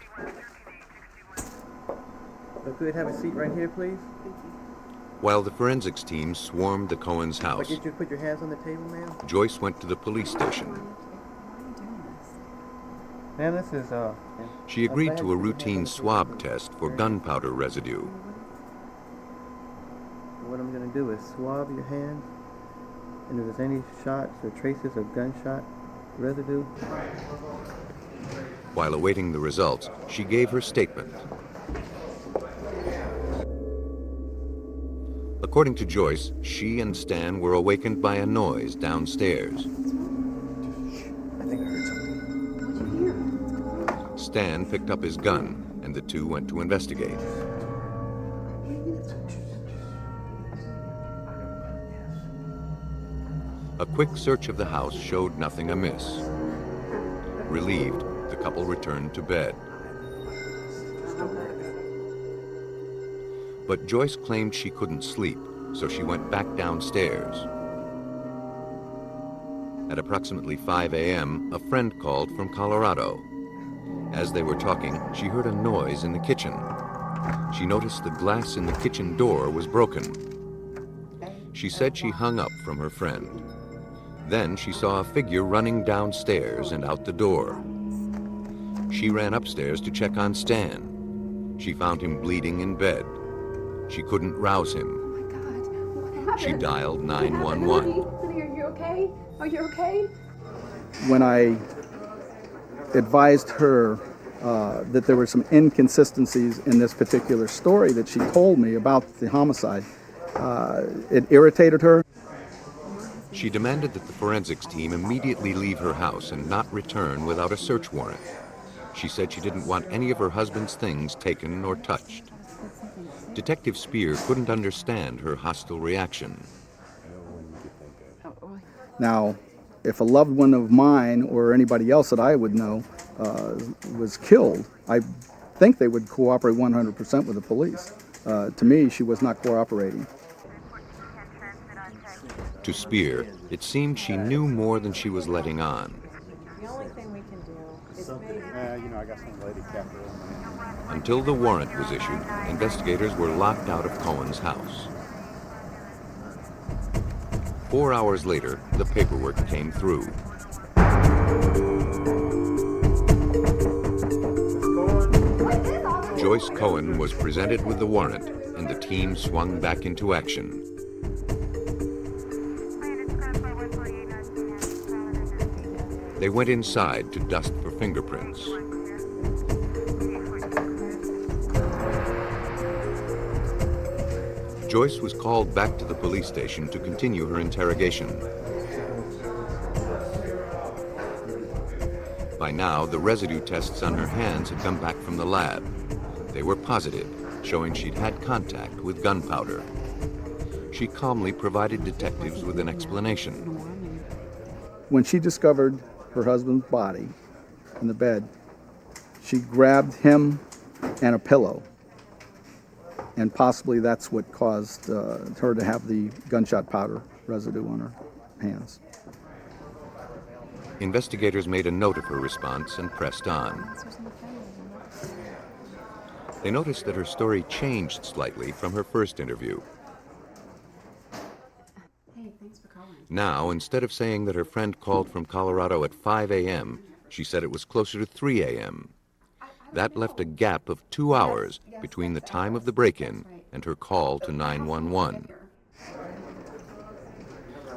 If we could have a seat right here, please. While the forensics team swarmed the Cohen's If I house, get you to put your hands on the table, ma'am. Joyce went to the police station. Ma'am, this is, She agreed to a routine swab test for gunpowder residue. What I'm going to do is swab your hand, and if there's any shots or traces of gunshot residue. While awaiting the results, she gave her statement. According to Joyce, she and Stan were awakened by a noise downstairs. I think I heard something. Stan picked up his gun, and the two went to investigate. A quick search of the house showed nothing amiss. Relieved, the couple returned to bed. But Joyce claimed she couldn't sleep, so she went back downstairs. At approximately 5 a.m., a friend called from Colorado. As they were talking, she heard a noise in the kitchen. She noticed the glass in the kitchen door was broken. She said she hung up from her friend. Then she saw a figure running downstairs and out the door. She ran upstairs to check on Stan. She found him bleeding in bed. She couldn't rouse him. Oh my God, what happened? She dialed 911. Honey, are you okay? Are you okay? When I advised her that there were some inconsistencies in this particular story that she told me about the homicide, it irritated her. She demanded that the forensics team immediately leave her house and not return without a search warrant. She said she didn't want any of her husband's things taken or touched. Detective Spear couldn't understand her hostile reaction. Now, if a loved one of mine or anybody else that I would know was killed, I think they would cooperate 100% with the police. To me, she was not cooperating. To Spear, it seemed she knew more than she was letting on. The only thing we can do is maybe... I got some lady captain. Until the warrant was issued, investigators were locked out of Cohen's house. 4 hours later, the paperwork came through. Joyce Cohen was presented with the warrant, and the team swung back into action. They went inside to dust for fingerprints. Joyce was called back to the police station to continue her interrogation. By now, the residue tests on her hands had come back from the lab. They were positive, showing she'd had contact with gunpowder. She calmly provided detectives with an explanation. When she discovered her husband's body in the bed, she grabbed him and a pillow. And possibly that's what caused her to have the gunshot powder residue on her hands. Investigators made a note of her response and pressed on. They noticed that her story changed slightly from her first interview. Now, instead of saying that her friend called from Colorado at 5 a.m., she said it was closer to 3 a.m. That left a gap of 2 hours between the time of the break-in and her call to 911.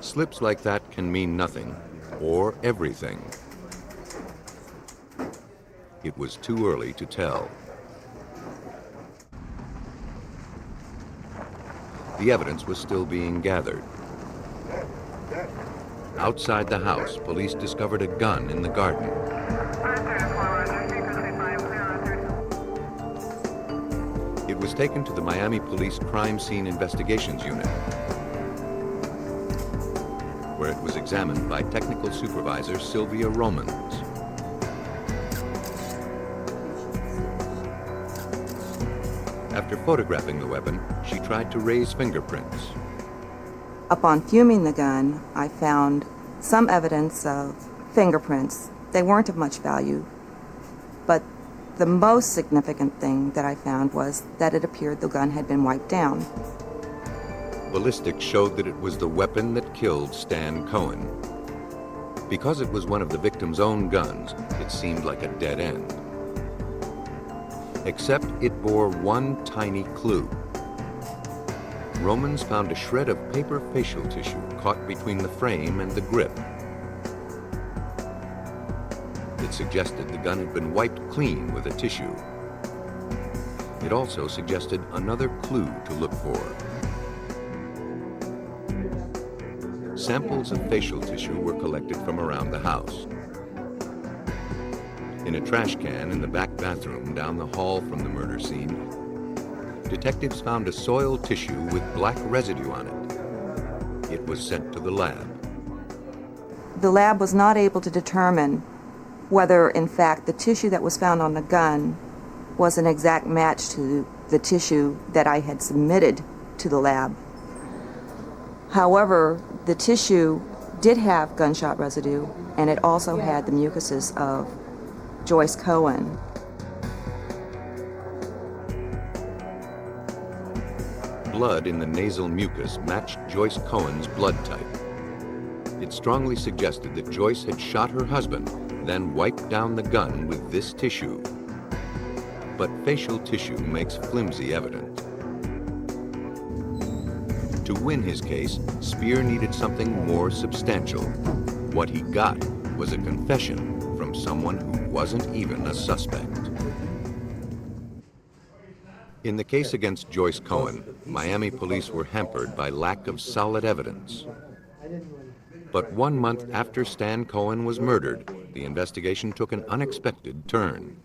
Slips like that can mean nothing, or everything. it was too early to tell. The evidence was still being gathered. Outside the house, police discovered a gun in the garden. It was taken to the Miami Police Crime Scene Investigations Unit, where it was examined by Technical Supervisor Sylvia Romans. After photographing the weapon, she tried to raise fingerprints. Upon fuming the gun, I found some evidence of fingerprints. They weren't of much value, but the most significant thing that I found was that it appeared the gun had been wiped down. Ballistics showed that it was the weapon that killed Stan Cohen. Because it was one of the victim's own guns, it seemed like a dead end. Except it bore one tiny clue. Romans found a shred of paper facial tissue caught between the frame and the grip. It suggested the gun had been wiped clean with a tissue. It also suggested another clue to look for. Samples of facial tissue were collected from around the house. In a trash can in the back bathroom down the hall from the murder scene, detectives found a soiled tissue with black residue on it. It was sent to the lab. The lab was not able to determine whether, in fact, the tissue that was found on the gun was an exact match to the tissue that I had submitted to the lab. However, the tissue did have gunshot residue, and it also had the mucuses of Joyce Cohen. Blood in the nasal mucus matched Joyce Cohen's blood type. It strongly suggested that Joyce had shot her husband, then wiped down the gun with this tissue. But facial tissue makes flimsy evidence. To win his case, Speer needed something more substantial. What he got was a confession from someone who wasn't even a suspect. In the case against Joyce Cohen, Miami police were hampered by lack of solid evidence. But 1 month after Stan Cohen was murdered, the investigation took an unexpected turn.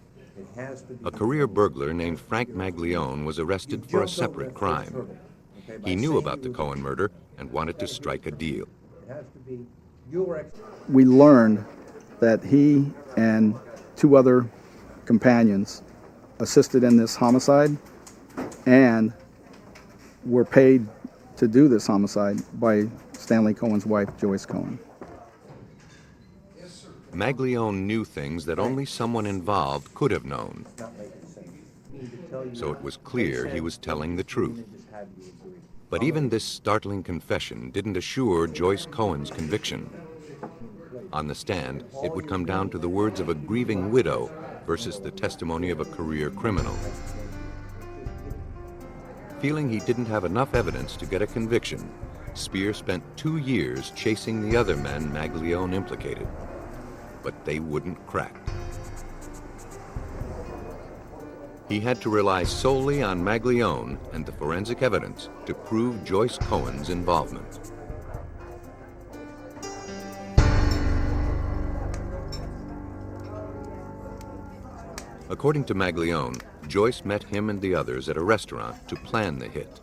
A career burglar named Frank Maglione was arrested for a separate crime. He knew about the Cohen murder and wanted to strike a deal. We learned that he and 2 other companions assisted in this homicide and were paid to do this homicide by Stanley Cohen's wife, Joyce Cohen. Maglione knew things that only someone involved could have known. So it was clear he was telling the truth. But even this startling confession didn't assure Joyce Cohen's conviction. On the stand, it would come down to the words of a grieving widow versus the testimony of a career criminal. Feeling he didn't have enough evidence to get a conviction, Speer spent 2 years chasing the other men Maglione implicated. But they wouldn't crack. He had to rely solely on Maglione and the forensic evidence to prove Joyce Cohen's involvement. According to Maglione, Joyce met him and the others at a restaurant to plan the hit.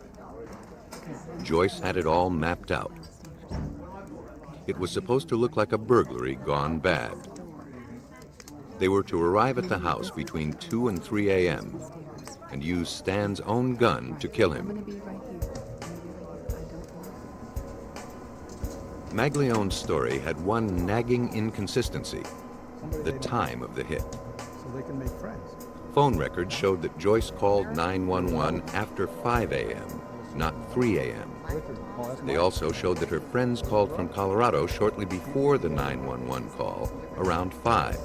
Joyce had it all mapped out. It was supposed to look like a burglary gone bad. They were to arrive at the house between 2 and 3 a.m. and use Stan's own gun to kill him. Maglione's story had one nagging inconsistency: the time of the hit. So they can make friends. Phone records showed that Joyce called 911 after 5 a.m., not 3 a.m. They also showed that her friends called from Colorado shortly before the 911 call, around 5.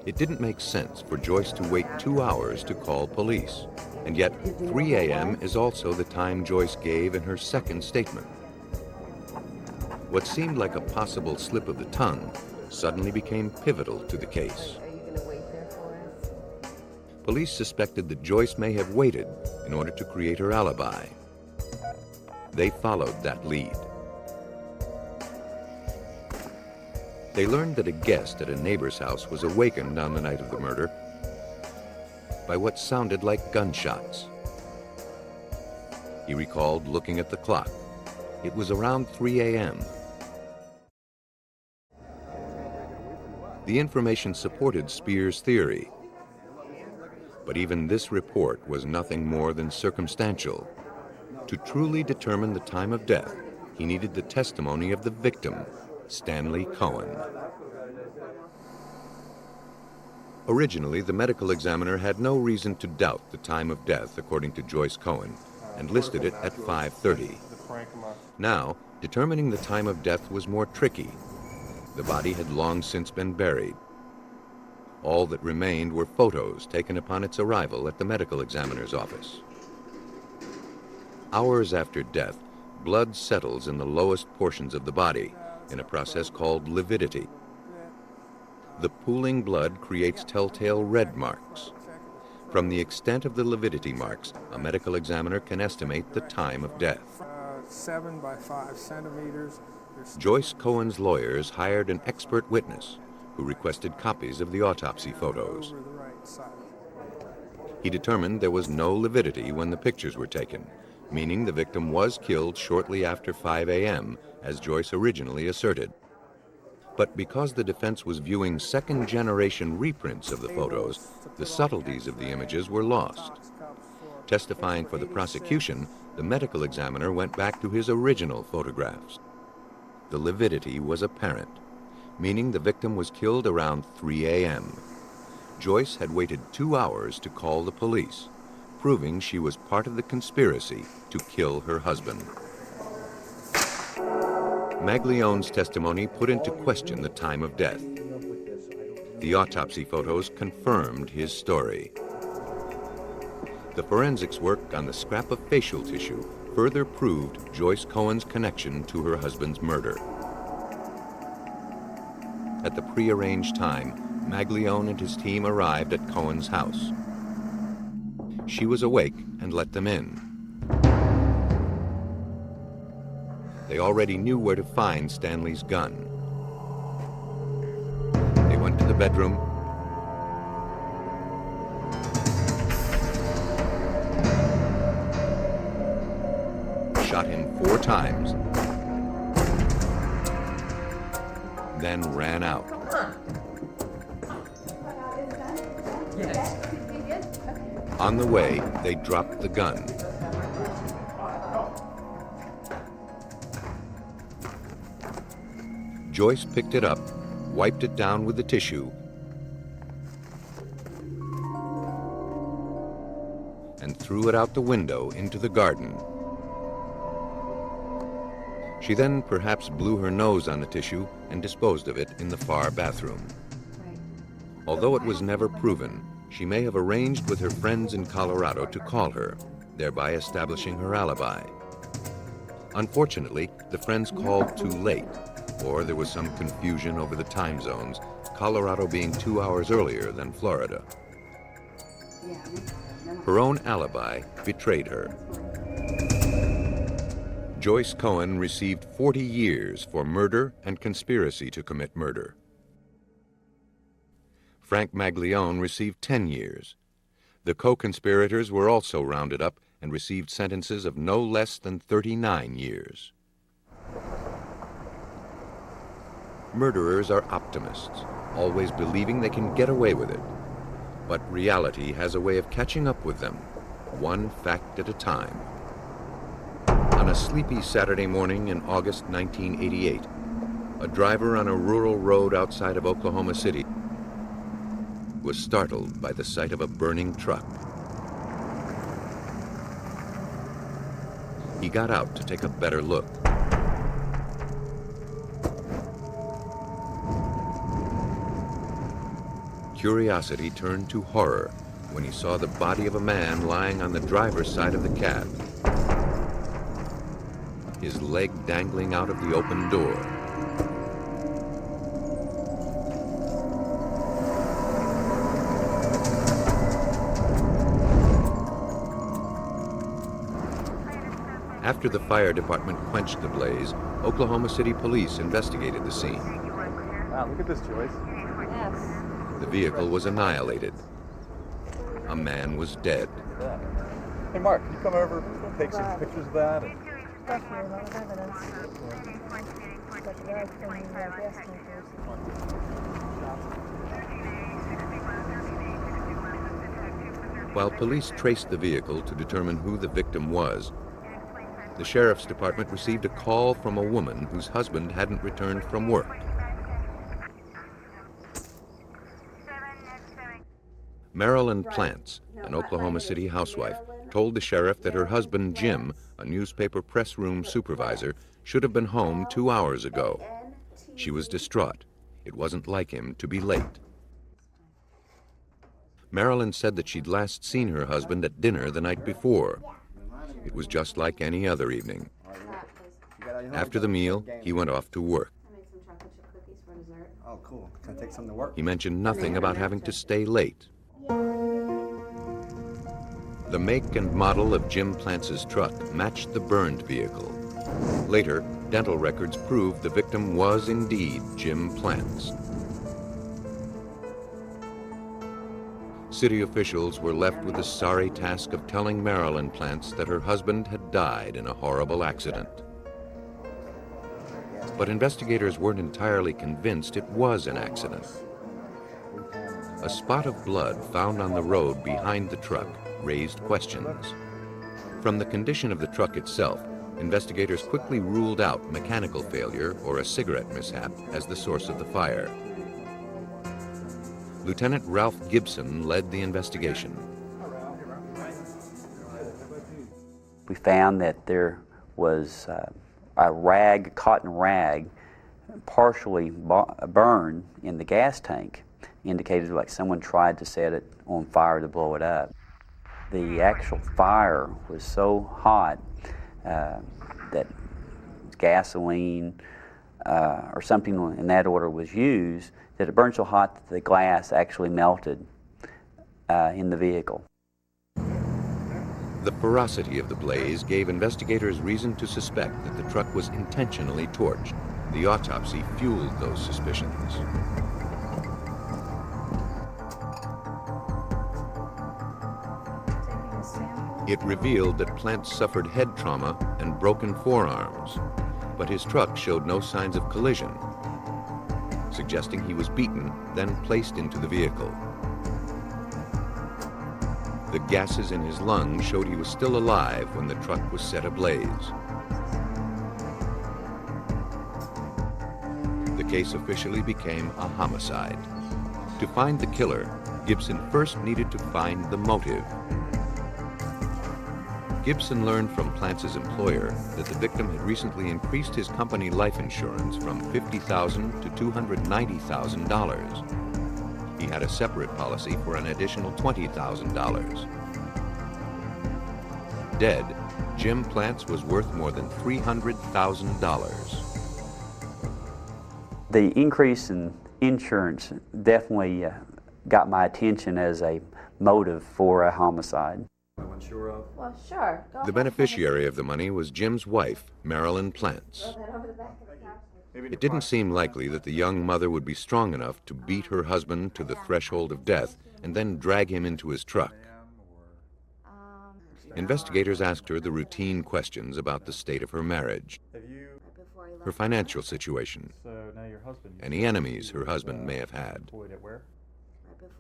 It didn't make sense for Joyce to wait 2 hours to call police, and yet 3 a.m. is also the time Joyce gave in her second statement. What seemed like a possible slip of the tongue suddenly became pivotal to the case. Police suspected that Joyce may have waited in order to create her alibi. They followed that lead. They learned that a guest at a neighbor's house was awakened on the night of the murder by what sounded like gunshots. He recalled looking at the clock. It was around 3 a.m. The information supported Spear's theory, but even this report was nothing more than circumstantial. To truly determine the time of death, he needed the testimony of the victim, Stanley Cohen. Originally, the medical examiner had no reason to doubt the time of death according to Joyce Cohen, and listed it at 5:30. Now, determining the time of death was more tricky. The body had long since been buried. All that remained were photos taken upon its arrival at the medical examiner's office. Hours after death, blood settles in the lowest portions of the body in a process called lividity. The pooling blood creates telltale red marks. From the extent of the lividity marks, a medical examiner can estimate the time of death. 7 by 5 centimeters. Joyce Cohen's lawyers hired an expert witness who requested copies of the autopsy photos. He determined there was no lividity when the pictures were taken, meaning the victim was killed shortly after 5 a.m., as Joyce originally asserted. But because the defense was viewing second-generation reprints of the photos, the subtleties of the images were lost. Testifying for the prosecution, the medical examiner went back to his original photographs. The lividity was apparent, meaning the victim was killed around 3 a.m. Joyce had waited 2 hours to call the police, proving she was part of the conspiracy to kill her husband. Maglione's testimony put into question the time of death. The autopsy photos confirmed his story. The forensics work on the scrap of facial tissue further proved Joyce Cohen's connection to her husband's murder. At the prearranged time, Maglione and his team arrived at Cohen's house. She was awake and let them in. They already knew where to find Stanley's gun. They went to the bedroom, shot him 4 times, then ran out. On the way, they dropped the gun. Joyce picked it up, wiped it down with the tissue, and threw it out the window into the garden. She then perhaps blew her nose on the tissue and disposed of it in the far bathroom. Although it was never proven, she may have arranged with her friends in Colorado to call her, thereby establishing her alibi. Unfortunately, the friends called too late, or there was some confusion over the time zones, Colorado being 2 hours earlier than Florida. Her own alibi betrayed her. Joyce Cohen received 40 years for murder and conspiracy to commit murder. Frank Maglione received 10 years. The co-conspirators were also rounded up and received sentences of no less than 39 years. Murderers are optimists, always believing they can get away with it. But reality has a way of catching up with them, one fact at a time. On a sleepy Saturday morning in August 1988, a driver on a rural road outside of Oklahoma City was startled by the sight of a burning truck. He got out to take a better look. Curiosity turned to horror when he saw the body of a man lying on the driver's side of the cab, his leg dangling out of the open door. After the fire department quenched the blaze, Oklahoma City police investigated the scene. Wow, look at this, Joyce. Yes. The vehicle was annihilated. A man was dead. Hey, Mark, can you come over and take some pictures of that? Definitely a lot of evidence. But the guy's bringing gas tankers. While police traced the vehicle to determine who the victim was, the sheriff's department received a call from a woman whose husband hadn't returned from work. Marilyn Plants, an Oklahoma City housewife, told the sheriff that her husband Jim, a newspaper press room supervisor, should have been home 2 hours ago. She was distraught. It wasn't like him to be late. Marilyn said that she'd last seen her husband at dinner the night before. It was just like any other evening. After the meal, he went off to work. Oh, cool. Can I take some to work? He mentioned nothing about having to stay late. The make and model of Jim Plantz's truck matched the burned vehicle. Later, dental records proved the victim was indeed Jim Plantz. City officials were left with the sorry task of telling Marilyn Plantz that her husband had died in a horrible accident. But investigators weren't entirely convinced it was an accident. A spot of blood found on the road behind the truck raised questions. From the condition of the truck itself, investigators quickly ruled out mechanical failure or a cigarette mishap as the source of the fire. Lieutenant Ralph Gibson led the investigation. We found that there was a rag, cotton rag, partially burned in the gas tank, indicated like someone tried to set it on fire to blow it up. The actual fire was so hot that gasoline or something in that order was used, that it burned so hot that the glass actually melted in the vehicle. The ferocity of the blaze gave investigators reason to suspect that the truck was intentionally torched. The autopsy fueled those suspicions. It revealed that Plantz suffered head trauma and broken forearms, but his truck showed no signs of collision, suggesting he was beaten, then placed into the vehicle. The gases in his lungs showed he was still alive when the truck was set ablaze. The case officially became a homicide. To find the killer, Gibson first needed to find the motive. Gibson learned from Plantz's employer that the victim had recently increased his company life insurance from $50,000 to $290,000. He had a separate policy for an additional $20,000. Dead, Jim Plantz was worth more than $300,000. The increase in insurance definitely got my attention as a motive for a homicide. Well, sure. The beneficiary of the money was Jim's wife, Marilyn Plantz. It didn't seem likely that the young mother would be strong enough to beat her husband to the threshold of death and then drag him into his truck. Investigators asked her the routine questions about the state of her marriage, her financial situation, any enemies her husband may have had.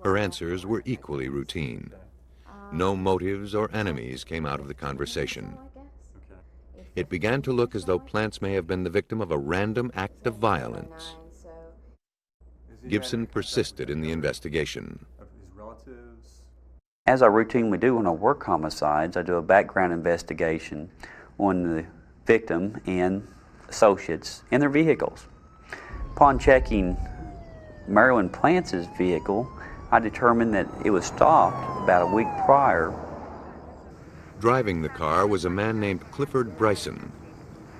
Her answers were equally routine. No motives or enemies came out of the conversation. It began to look as though Plantz may have been the victim of a random act of violence. Gibson persisted in the investigation. As I routinely do when I work homicides, I do a background investigation on the victim and associates and their vehicles. Upon checking Marilyn Plantz's vehicle, I determined that it was stopped about a week prior. Driving the car was a man named Clifford Bryson.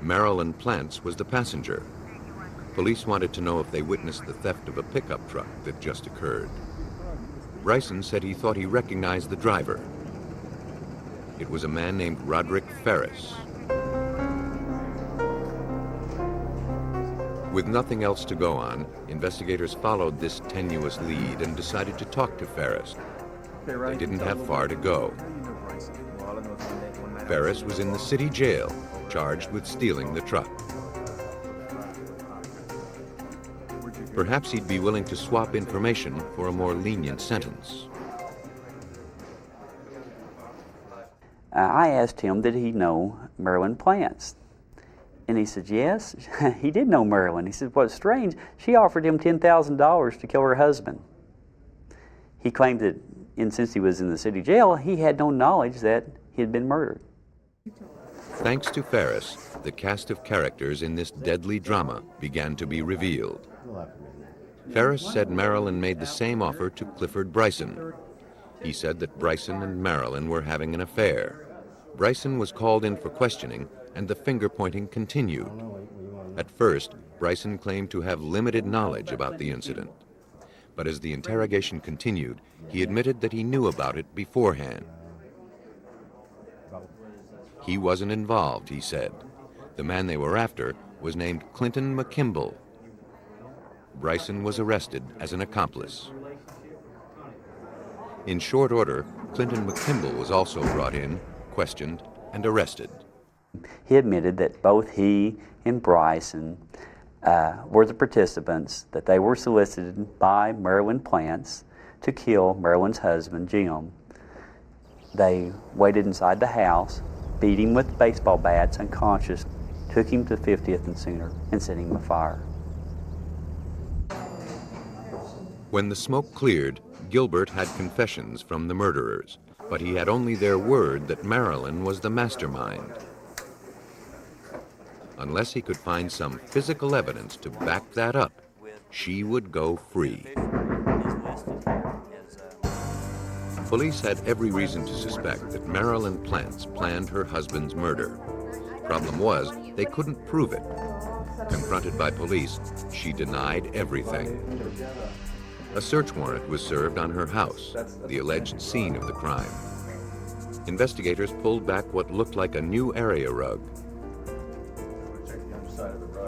Marilyn Plantz was the passenger. Police wanted to know if they witnessed the theft of a pickup truck that just occurred. Bryson said he thought he recognized the driver. It was a man named Roderick Ferris. With nothing else to go on, investigators followed this tenuous lead and decided to talk to Ferris. They didn't have far to go. Ferris was in the city jail, charged with stealing the truck. Perhaps he'd be willing to swap information for a more lenient sentence. I asked him, did he know Marilyn Plants? And he said, yes, he did know Marilyn. He said, what's strange, she offered him $10,000 to kill her husband. He claimed that, and since he was in the city jail, he had no knowledge that he had been murdered. Thanks to Ferris, the cast of characters in this deadly drama began to be revealed. Ferris said Marilyn made the same offer to Clifford Bryson. He said that Bryson and Marilyn were having an affair. Bryson was called in for questioning, and the finger-pointing continued. At first, Bryson claimed to have limited knowledge about the incident. But as the interrogation continued, he admitted that he knew about it beforehand. He wasn't involved, he said. The man they were after was named Clinton McKimball. Bryson was arrested as an accomplice. In short order, Clinton McKimball was also brought in, questioned, and arrested. He admitted that both he and Bryson were the participants, that they were solicited by Marilyn Plants to kill Marilyn's husband, Jim. They waited inside the house, beat him with baseball bats unconscious, took him to 50th and Sooner, and set him afire. When the smoke cleared, Gilbert had confessions from the murderers, but he had only their word that Marilyn was the mastermind. Unless he could find some physical evidence to back that up, she would go free. Police had every reason to suspect that Marilyn Plants planned her husband's murder. Problem was, they couldn't prove it. Confronted by police, she denied everything. A search warrant was served on her house, the alleged scene of the crime. Investigators pulled back what looked like a new area rug.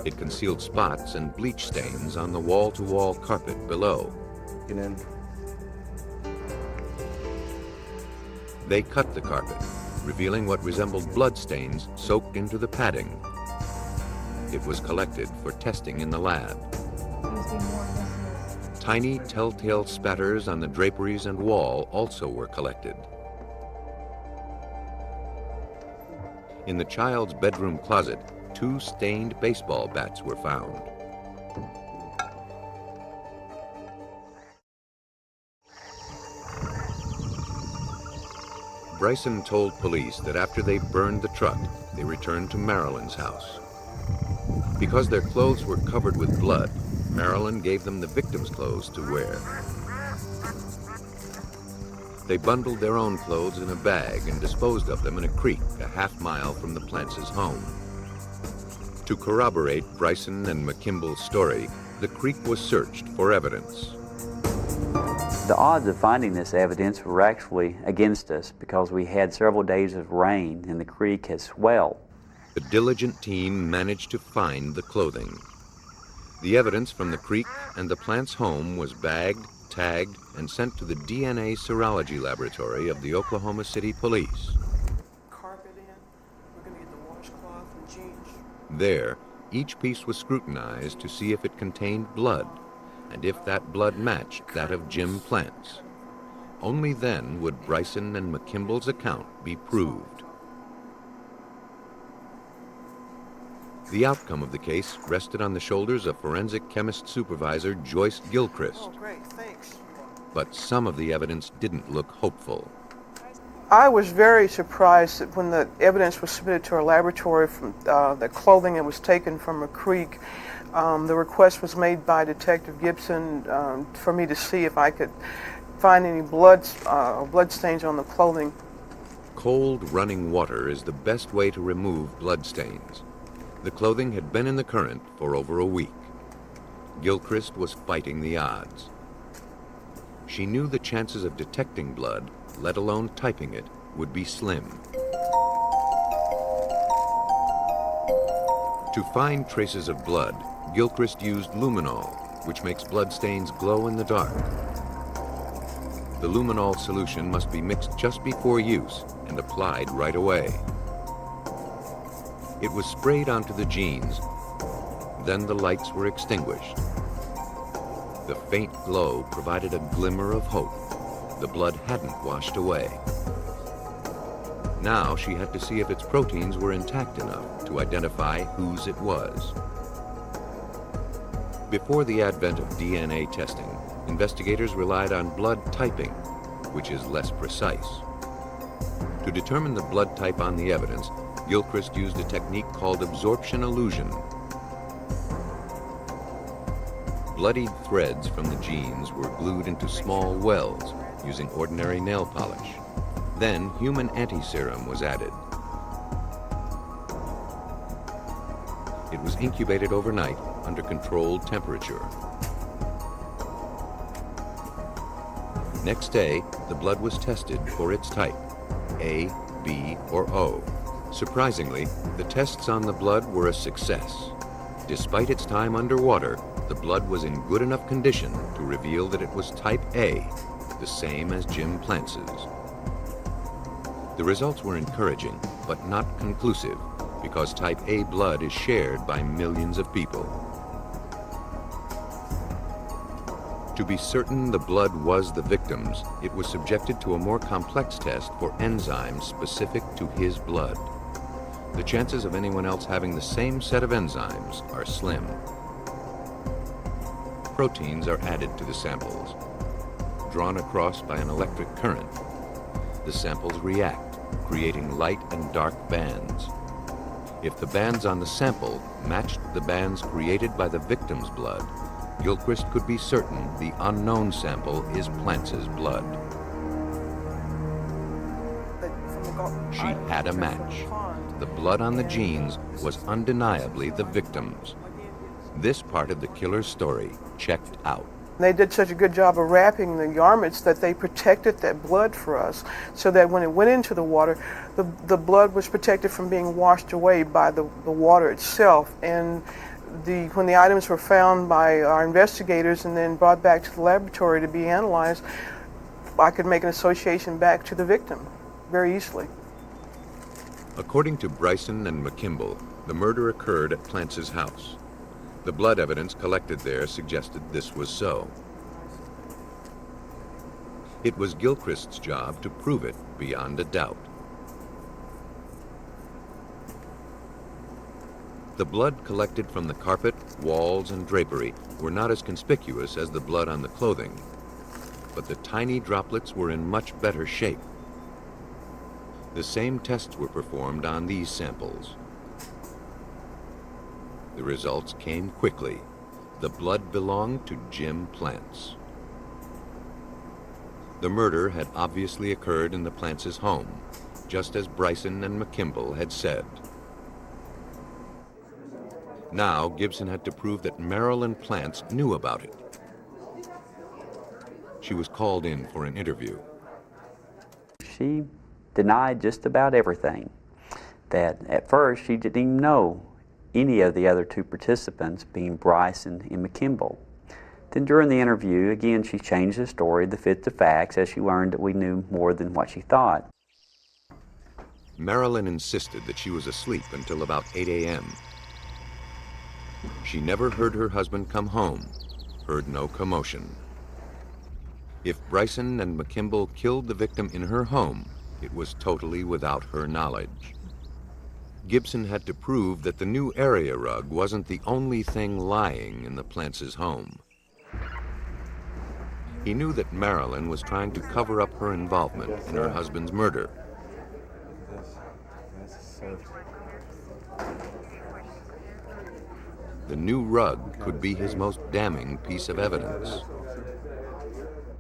It concealed spots and bleach stains on the wall-to-wall carpet below. They cut the carpet, revealing what resembled blood stains soaked into the padding. It was collected for testing in the lab. Tiny telltale spatters on the draperies and wall also were collected. In the child's bedroom closet, 2 stained baseball bats were found. Bryson told police that after they burned the truck, they returned to Marilyn's house. Because their clothes were covered with blood, Marilyn gave them the victim's clothes to wear. They bundled their own clothes in a bag and disposed of them in a creek a half-mile from the Plants' home. To corroborate Bryson and McKimball's story, the creek was searched for evidence. The odds of finding this evidence were actually against us because we had several days of rain and the creek had swelled. The diligent team managed to find the clothing. The evidence from the creek and the Plants' home was bagged, tagged, and sent to the DNA serology laboratory of the Oklahoma City Police. Carpet in. We're going to get the washcloth and jeans. There, each piece was scrutinized to see if it contained blood, and if that blood matched that of Jim Plants. Only then would Bryson and McKimball's account be proved. The outcome of the case rested on the shoulders of forensic chemist supervisor Joyce Gilchrist. Oh, great, thanks. But some of the evidence didn't look hopeful. I was very surprised that when the evidence was submitted to our laboratory from the clothing that was taken from a creek, the request was made by Detective Gibson for me to see if I could find any blood stains on the clothing. Cold running water is the best way to remove blood stains. The clothing had been in the current for over a week. Gilchrist was fighting the odds. She knew the chances of detecting blood, let alone typing it, would be slim. To find traces of blood, Gilchrist used luminol, which makes blood stains glow in the dark. The luminol solution must be mixed just before use and applied right away. It was sprayed onto the jeans, then the lights were extinguished. The faint glow provided a glimmer of hope. The blood hadn't washed away. Now she had to see if its proteins were intact enough to identify whose it was. Before the advent of DNA testing, investigators relied on blood typing, which is less precise. To determine the blood type on the evidence, Gilchrist used a technique called absorption illusion. Bloodied threads from the jeans were glued into small wells using ordinary nail polish. Then human antiserum was added. It was incubated overnight under controlled temperature. Next day, the blood was tested for its type, A, B, or O. Surprisingly, the tests on the blood were a success. Despite its time underwater, the blood was in good enough condition to reveal that it was type A, the same as Jim Plance's. The results were encouraging, but not conclusive, because type A blood is shared by millions of people. To be certain the blood was the victim's, it was subjected to a more complex test for enzymes specific to his blood. The chances of anyone else having the same set of enzymes are slim. Proteins are added to the samples. Drawn across by an electric current, the samples react, creating light and dark bands. If the bands on the sample matched the bands created by the victim's blood, Gilchrist could be certain the unknown sample is Plance's blood. She had a match. The blood on the jeans was undeniably the victim's. This part of the killer's story checked out. They did such a good job of wrapping the garments that they protected that blood for us, so that when it went into the water, the blood was protected from being washed away by the water itself. And when the items were found by our investigators and then brought back to the laboratory to be analyzed, I could make an association back to the victim very easily. According to Bryson and McKimble, the murder occurred at Plance's house. The blood evidence collected there suggested this was so. It was Gilchrist's job to prove it beyond a doubt. The blood collected from the carpet, walls, and drapery were not as conspicuous as the blood on the clothing, but the tiny droplets were in much better shape. The same tests were performed on these samples. The results came quickly. The blood belonged to Jim Plance. The murder had obviously occurred in the Plance's home, just as Bryson and McKimble had said. Now, Gibson had to prove that Marilyn Plance knew about it. She was called in for an interview. She denied just about everything. That at first she didn't even know any of the other two participants, being Bryson and McKimble. Then during the interview, again, she changed the story to fit the facts as she learned that we knew more than what she thought. Marilyn insisted that she was asleep until about 8 a.m. She never heard her husband come home, heard no commotion. If Bryson and McKimble killed the victim in her home, it was totally without her knowledge. Gibson had to prove that the new area rug wasn't the only thing lying in the Plance's home. He knew that Marilyn was trying to cover up her involvement in her husband's murder. The new rug could be his most damning piece of evidence.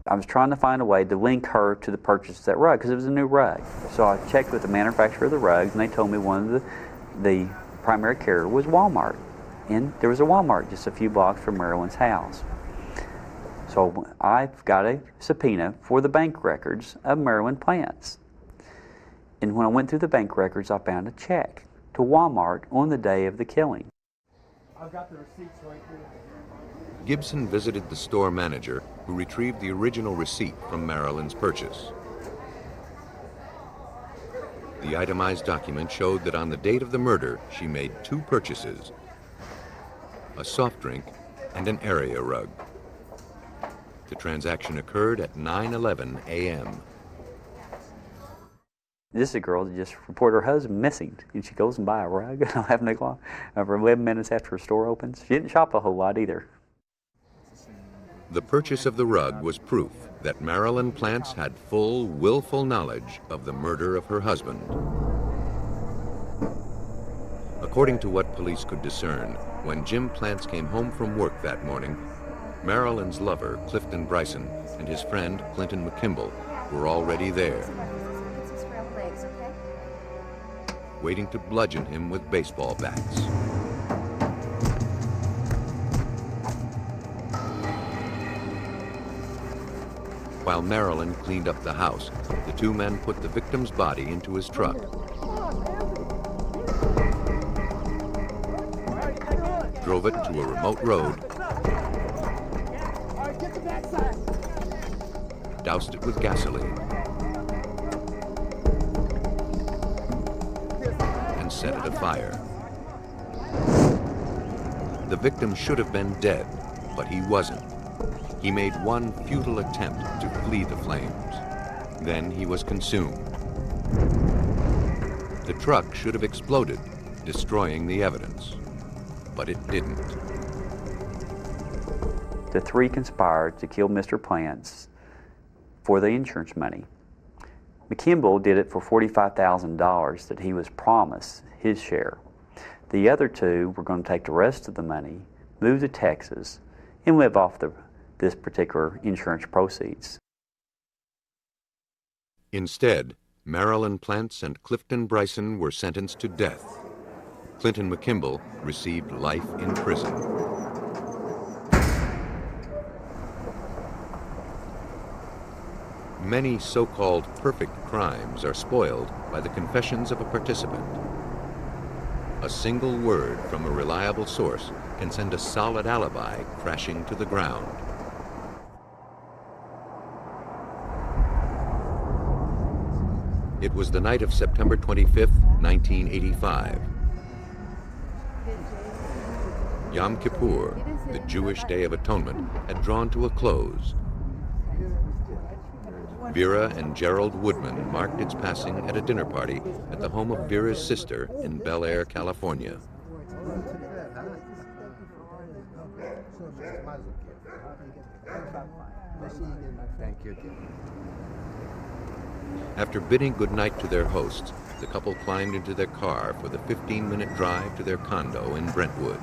I was trying to find a way to link her to the purchase of that rug because it was a new rug. So I checked with the manufacturer of the rugs, and they told me one of the primary carrier was Walmart. And there was a Walmart just a few blocks from Marilyn's house. So I've got a subpoena for the bank records of Marilyn Plance. And when I went through the bank records, I found a check to Walmart on the day of the killing. I've got the receipts right here. Gibson visited the store manager, who retrieved the original receipt from Marilyn's purchase. The itemized document showed that on the date of the murder, she made 2 purchases, a soft drink and an area rug. The transaction occurred at 9:11 a.m. This is a girl that just reported her husband missing, and she goes and buys a rug at 11 o'clock, over 11 minutes after her store opens. She didn't shop a whole lot either. The purchase of the rug was proof that Marilyn Plants had full, willful knowledge of the murder of her husband. According to what police could discern, when Jim Plants came home from work that morning, Marilyn's lover, Clifton Bryson, and his friend, Clinton McKimball, were already there, waiting to bludgeon him with baseball bats. While Marilyn cleaned up the house, the 2 men put the victim's body into his truck. Drove it to a remote road, doused it with gasoline, and set it afire. The victim should have been dead, but he wasn't. He made one futile attempt to flee the flames. Then he was consumed. The truck should have exploded, destroying the evidence, but it didn't. The 3 conspired to kill Mr. Plants for the insurance money. McKimball did it for $45,000 that he was promised his share. The other 2 were going to take the rest of the money, move to Texas, and live off this particular insurance proceeds. Instead, Marilyn Plants and Clifton Bryson were sentenced to death. Clinton McKimball received life in prison. Many so-called perfect crimes are spoiled by the confessions of a participant. A single word from a reliable source can send a solid alibi crashing to the ground. It was the night of September 25th, 1985. Yom Kippur, the Jewish Day of Atonement, had drawn to a close. Vera and Gerald Woodman marked its passing at a dinner party at the home of Vera's sister in Bel Air, California. Thank you. After bidding goodnight to their hosts, the couple climbed into their car for the 15-minute drive to their condo in Brentwood.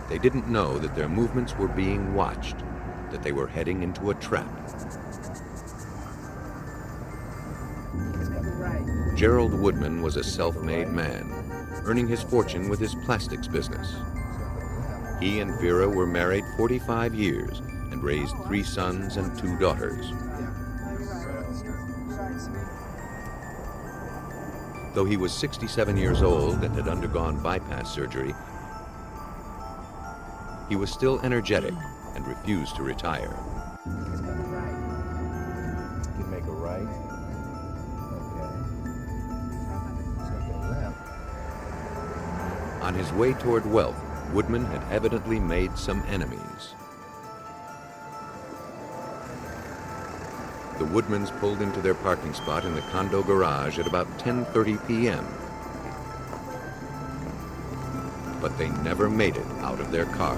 They didn't know that their movements were being watched, that they were heading into a trap. Gerald Woodman was a self-made man, earning his fortune with his plastics business. He and Vera were married 45 years and raised 3 sons and 2 daughters. Though he was 67 years old and had undergone bypass surgery, he was still energetic and refused to retire. You make a right. Okay. On his way toward wealth, Woodman had evidently made some enemies. The Woodmans pulled into their parking spot in the condo garage at about 10:30 p.m. But they never made it out of their car.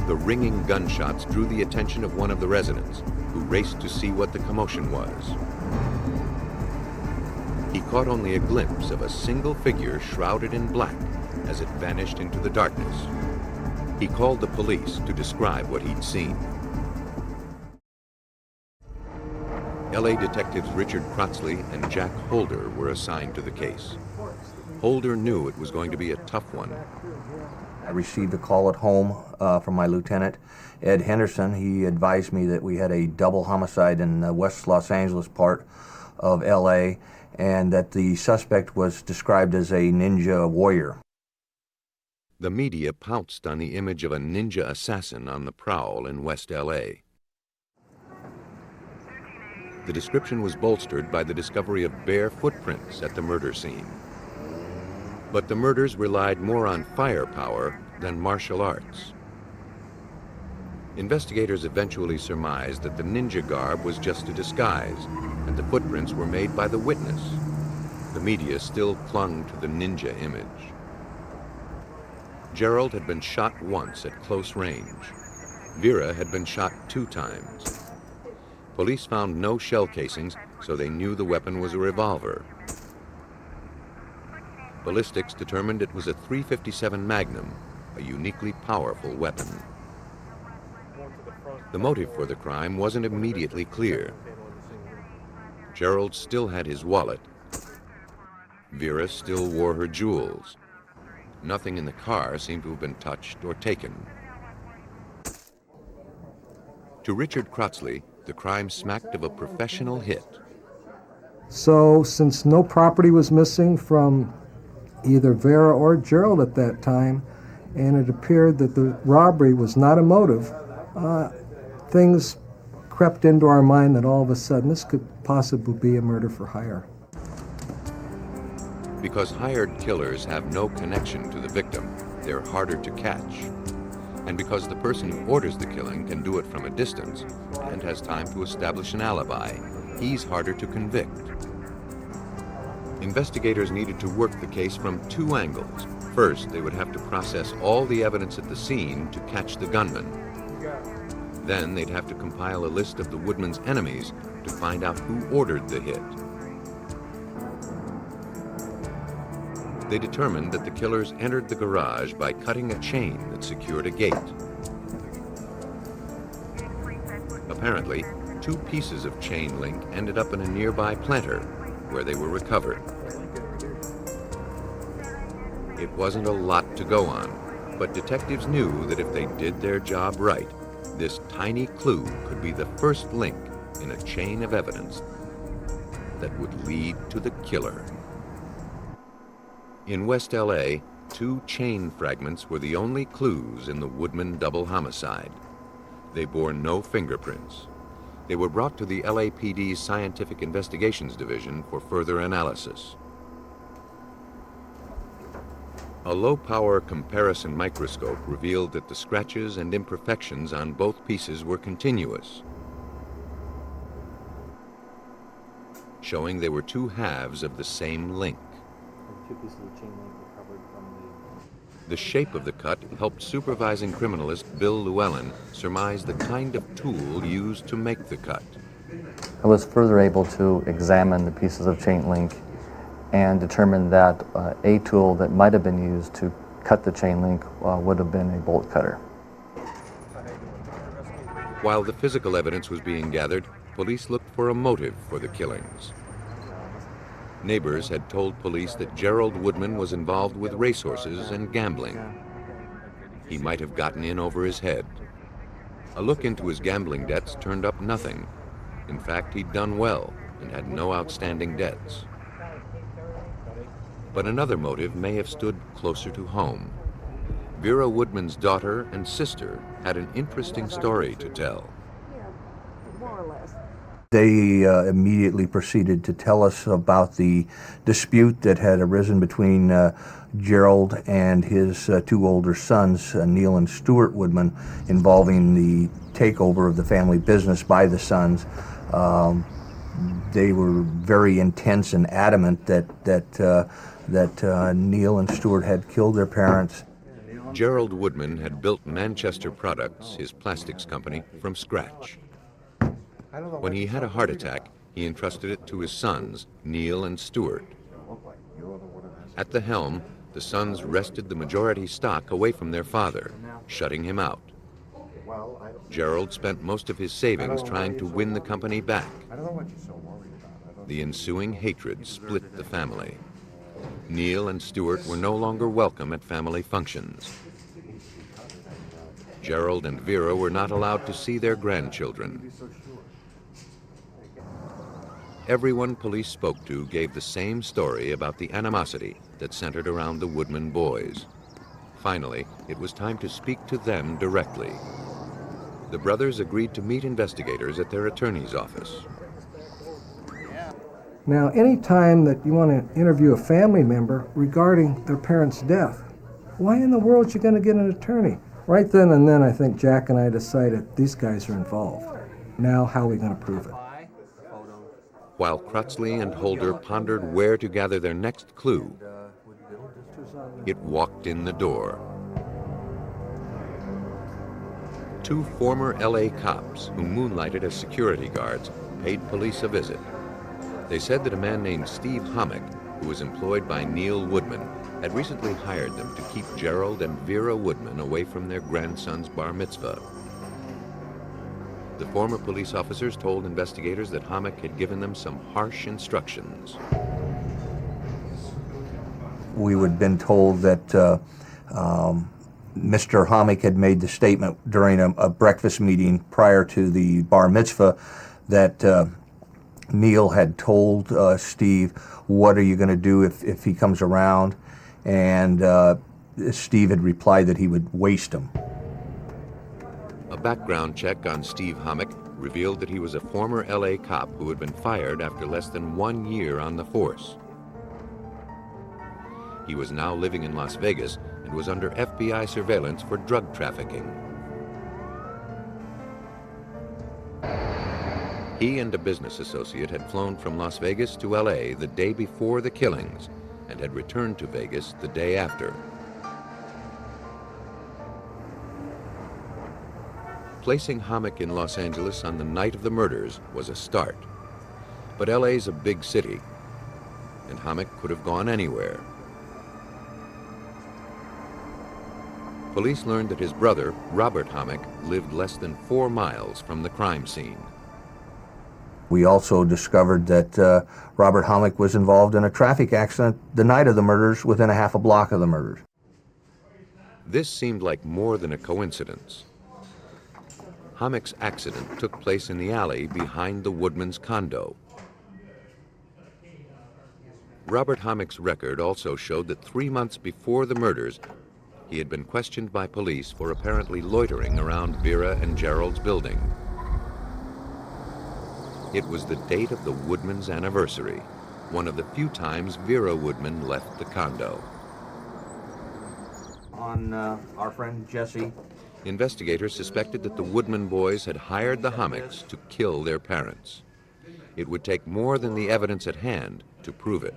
The ringing gunshots drew the attention of one of the residents, who raced to see what the commotion was. He caught only a glimpse of a single figure shrouded in black as it vanished into the darkness. He called the police to describe what he'd seen. LA detectives Richard Crotzley and Jack Holder were assigned to the case. Holder knew it was going to be a tough one. I received a call at home from my lieutenant, Ed Henderson. He advised me that we had a double homicide in the West Los Angeles part of LA, and that the suspect was described as a ninja warrior. The media pounced on the image of a ninja assassin on the prowl in West LA. The description was bolstered by the discovery of bare footprints at the murder scene. But the murders relied more on firepower than martial arts. Investigators eventually surmised that the ninja garb was just a disguise, and the footprints were made by the witness. The media still clung to the ninja image. Gerald had been shot once at close range. Vera had been shot 2 times. Police found no shell casings, so they knew the weapon was a revolver. Ballistics determined it was a .357 Magnum, a uniquely powerful weapon. The motive for the crime wasn't immediately clear. Gerald still had his wallet. Vera still wore her jewels. Nothing in the car seemed to have been touched or taken. To Richard Crotzley, the crime smacked of a professional hit. So, since no property was missing from either Vera or Gerald at that time, and it appeared that the robbery was not a motive, things crept into our mind that all of a sudden this could possibly be a murder for hire. Because hired killers have no connection to the victim, they're harder to catch. And because the person who orders the killing can do it from a distance and has time to establish an alibi, he's harder to convict. Investigators needed to work the case from 2 angles. First, they would have to process all the evidence at the scene to catch the gunman. Then they'd have to compile a list of the woodman's enemies to find out who ordered the hit. They determined that the killers entered the garage by cutting a chain that secured a gate. Apparently, 2 pieces of chain link ended up in a nearby planter, where they were recovered. It wasn't a lot to go on, but detectives knew that if they did their job right, this tiny clue could be the first link in a chain of evidence that would lead to the killer. In West LA, 2 chain fragments were the only clues in the Woodman double homicide. They bore no fingerprints. They were brought to the LAPD's Scientific Investigations Division for further analysis. A low-power comparison microscope revealed that the scratches and imperfections on both pieces were continuous, showing they were 2 halves of the same link. The shape of the cut helped supervising criminalist Bill Llewellyn surmise the kind of tool used to make the cut. I was further able to examine the pieces of chain link and determine that a tool that might have been used to cut the chain link would have been a bolt cutter. While the physical evidence was being gathered, police looked for a motive for the killings. Neighbors had told police that Gerald Woodman was involved with racehorses and gambling. He might have gotten in over his head. A look into his gambling debts turned up nothing. In fact, he'd done well and had no outstanding debts. But another motive may have stood closer to home. Vera Woodman's daughter and sister had an interesting story to tell. They immediately proceeded to tell us about the dispute that had arisen between Gerald and his 2 older sons, Neil and Stuart Woodman, involving the takeover of the family business by the sons. They were very intense and adamant that Neil and Stuart had killed their parents. Gerald Woodman had built Manchester Products, his plastics company, from scratch. When he had a heart attack, he entrusted it to his sons, Neil and Stuart. At the helm, the sons wrested the majority stock away from their father, shutting him out. Gerald spent most of his savings trying to win the company back. The ensuing hatred split the family. Neil and Stuart were no longer welcome at family functions. Gerald and Vera were not allowed to see their grandchildren. Everyone police spoke to gave the same story about the animosity that centered around the Woodman boys. Finally, it was time to speak to them directly. The brothers agreed to meet investigators at their attorney's office. Now, any time that you want to interview a family member regarding their parent's death, why in the world are you going to get an attorney? Right then and then, I think Jack and I decided these guys are involved. Now, how are we going to prove it? While Crutzley and Holder pondered where to gather their next clue, it walked in the door. Two former LA cops who moonlighted as security guards paid police a visit. They said that a man named Steve Hommick, who was employed by Neil Woodman, had recently hired them to keep Gerald and Vera Woodman away from their grandson's bar mitzvah. The former police officers told investigators that Hommick had given them some harsh instructions. We had been told that Mr. Hommick had made the statement during a breakfast meeting prior to the bar mitzvah that Neil had told Steve, what are you going to do if he comes around? And Steve had replied that he would waste him. A background check on Steve Hommick revealed that he was a former LA cop who had been fired after less than 1 year on the force. He was now living in Las Vegas and was under FBI surveillance for drug trafficking. He and a business associate had flown from Las Vegas to LA the day before the killings and had returned to Vegas the day after. Placing Hommick in Los Angeles on the night of the murders was a start. But LA's a big city, and Hommick could have gone anywhere. Police learned that his brother, Robert Hommick, lived less than 4 miles from the crime scene. We also discovered that Robert Hommick was involved in a traffic accident the night of the murders within a half a block of the murders. This seemed like more than a coincidence. Hommick's accident took place in the alley behind the Woodman's condo. Robert Hommick's record also showed that 3 months before the murders, he had been questioned by police for apparently loitering around Vera and Gerald's building. It was the date of the Woodman's anniversary, one of the few times Vera Woodman left the condo. On our friend Jesse. Investigators suspected that the Woodman boys had hired the Hommicks to kill their parents. It would take more than the evidence at hand to prove it.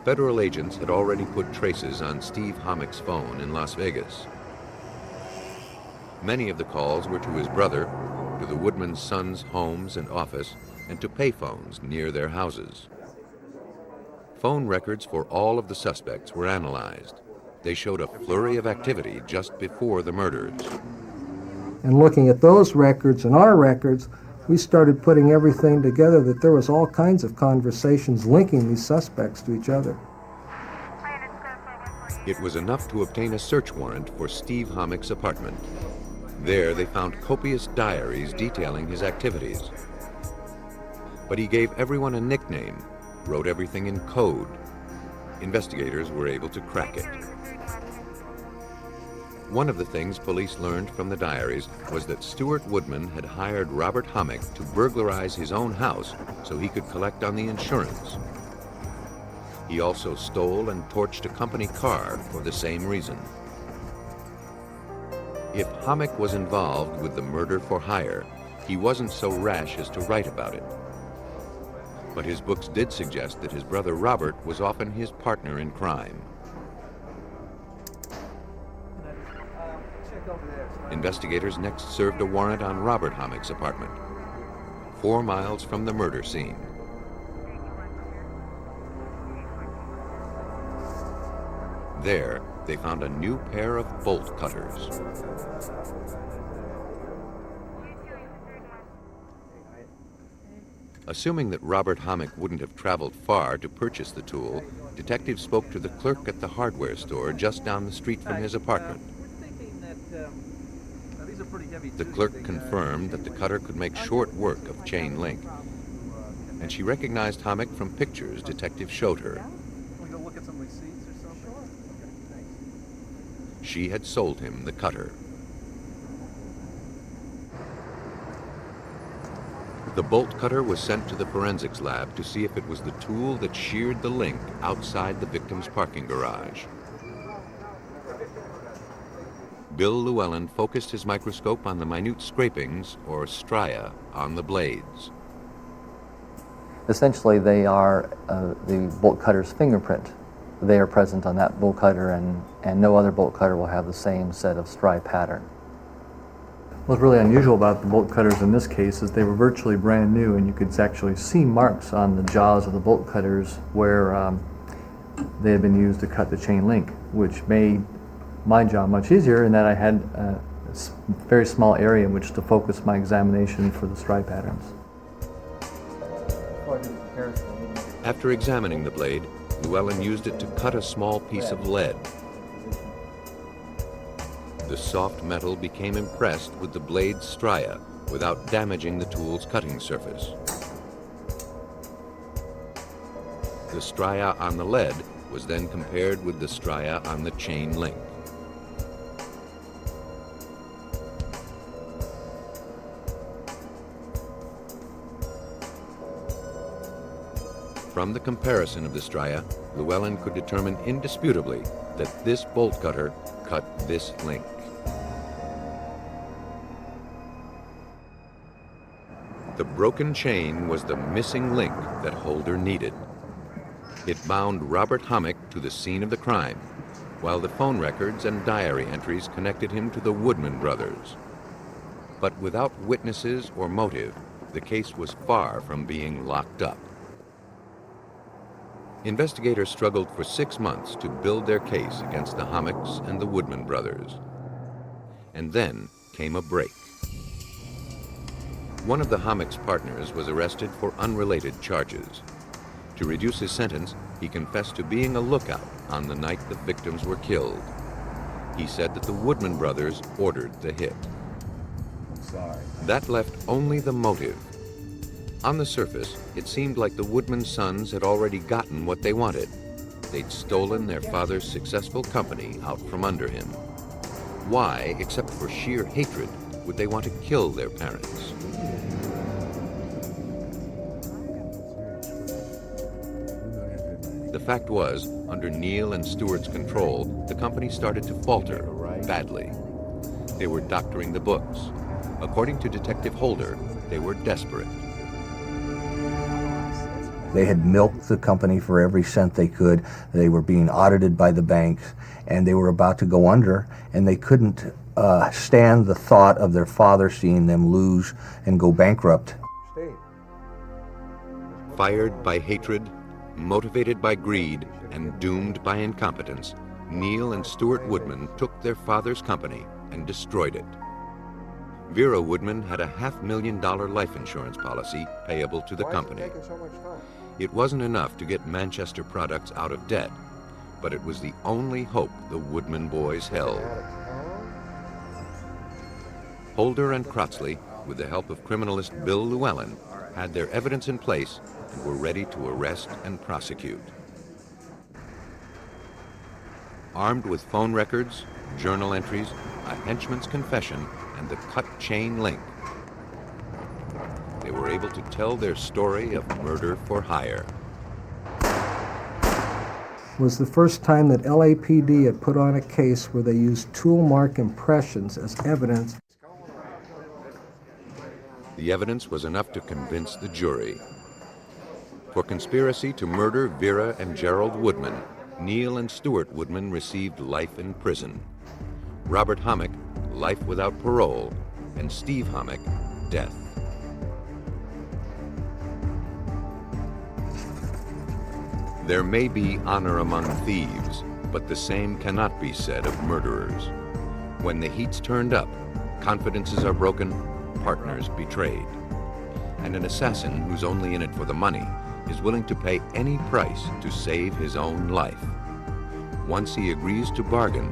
Federal agents had already put traces on Steve Hommick's phone in Las Vegas. Many of the calls were to his brother, to the Woodman's sons' homes and office, and to payphones near their houses. Phone records for all of the suspects were analyzed. They showed a flurry of activity just before the murders. And looking at those records and our records, we started putting everything together that there was all kinds of conversations linking these suspects to each other. It was enough to obtain a search warrant for Steve Hommick's apartment. There they found copious diaries detailing his activities. But he gave everyone a nickname, wrote everything in code. Investigators were able to crack it. One of the things police learned from the diaries was that Stuart Woodman had hired Robert Hommick to burglarize his own house so he could collect on the insurance. He also stole and torched a company car for the same reason. If Hommick was involved with the murder for hire, he wasn't so rash as to write about it. But his books did suggest that his brother Robert was often his partner in crime. Investigators next served a warrant on Robert Hommick's apartment, 4 miles from the murder scene. There, they found a new pair of bolt cutters. Assuming that Robert Hommick wouldn't have traveled far to purchase the tool, detectives spoke to the clerk at the hardware store just down the street from his apartment. The clerk confirmed that the cutter could make short work of chain link, and she recognized Hammock from pictures detectives showed her. She had sold him the cutter. The bolt cutter was sent to the forensics lab to see if it was the tool that sheared the link outside the victim's parking garage. Bill Llewellyn focused his microscope on the minute scrapings, or stria, on the blades. Essentially, they are the bolt cutter's fingerprint. They are present on that bolt cutter, and no other bolt cutter will have the same set of stri pattern. What's really unusual about the bolt cutters in this case is they were virtually brand new, and you could actually see marks on the jaws of the bolt cutters where they had been used to cut the chain link, which made my job much easier in that I had a very small area in which to focus my examination for the stri patterns. After examining the blade, Llewellyn used it to cut a small piece of lead. The soft metal became impressed with the blade's stria without damaging the tool's cutting surface. The stria on the lead was then compared with the stria on the chain link. From the comparison of the stria, Llewellyn could determine indisputably that this bolt cutter cut this link. The broken chain was the missing link that Holder needed. It bound Robert Hammock to the scene of the crime, while the phone records and diary entries connected him to the Woodman brothers. But without witnesses or motive, the case was far from being locked up. Investigators struggled for 6 months to build their case against the Hammocks and the Woodman brothers. And then came a break. One of the Hammock's partners was arrested for unrelated charges. To reduce his sentence, he confessed to being a lookout on the night the victims were killed. He said that the Woodman brothers ordered the hit. That left only the motive. On the surface, it seemed like the Woodman sons had already gotten what they wanted. They'd stolen their father's successful company out from under him. Why, except for sheer hatred, would they want to kill their parents? The fact was, under Neal and Stewart's control, the company started to falter badly. They were doctoring the books. According to Detective Holder, they were desperate. They had milked the company for every cent they could. They were being audited by the banks, and they were about to go under, and they couldn't stand the thought of their father seeing them lose and go bankrupt. Fired by hatred, motivated by greed, and doomed by incompetence, Neal and Stewart Woodman took their father's company and destroyed it. Vera Woodman had a $500,000 life insurance policy payable to the company. It wasn't enough to get Manchester Products out of debt, but it was the only hope the Woodman boys held. Holder and Crotsley, with the help of criminalist Bill Llewellyn, had their evidence in place and were ready to arrest and prosecute. Armed with phone records, journal entries, a henchman's confession, and the cut chain link, they were able to tell their story of murder for hire. Was the first time that LAPD had put on a case where they used tool mark impressions as evidence. The evidence was enough to convince the jury. For conspiracy to murder Vera and Gerald Woodman, Neal and Stewart Woodman received life in prison. Robert Hammock, life without parole, and Steve Hammock, death. There may be honor among thieves, but the same cannot be said of murderers. When the heat's turned up, confidences are broken, partners betrayed. And an assassin who's only in it for the money is willing to pay any price to save his own life. Once he agrees to bargain,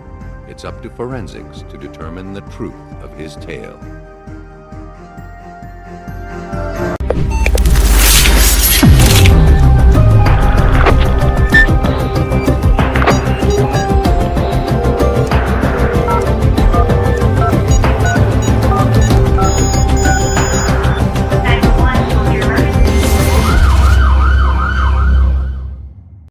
It's up to forensics to determine the truth of his tale.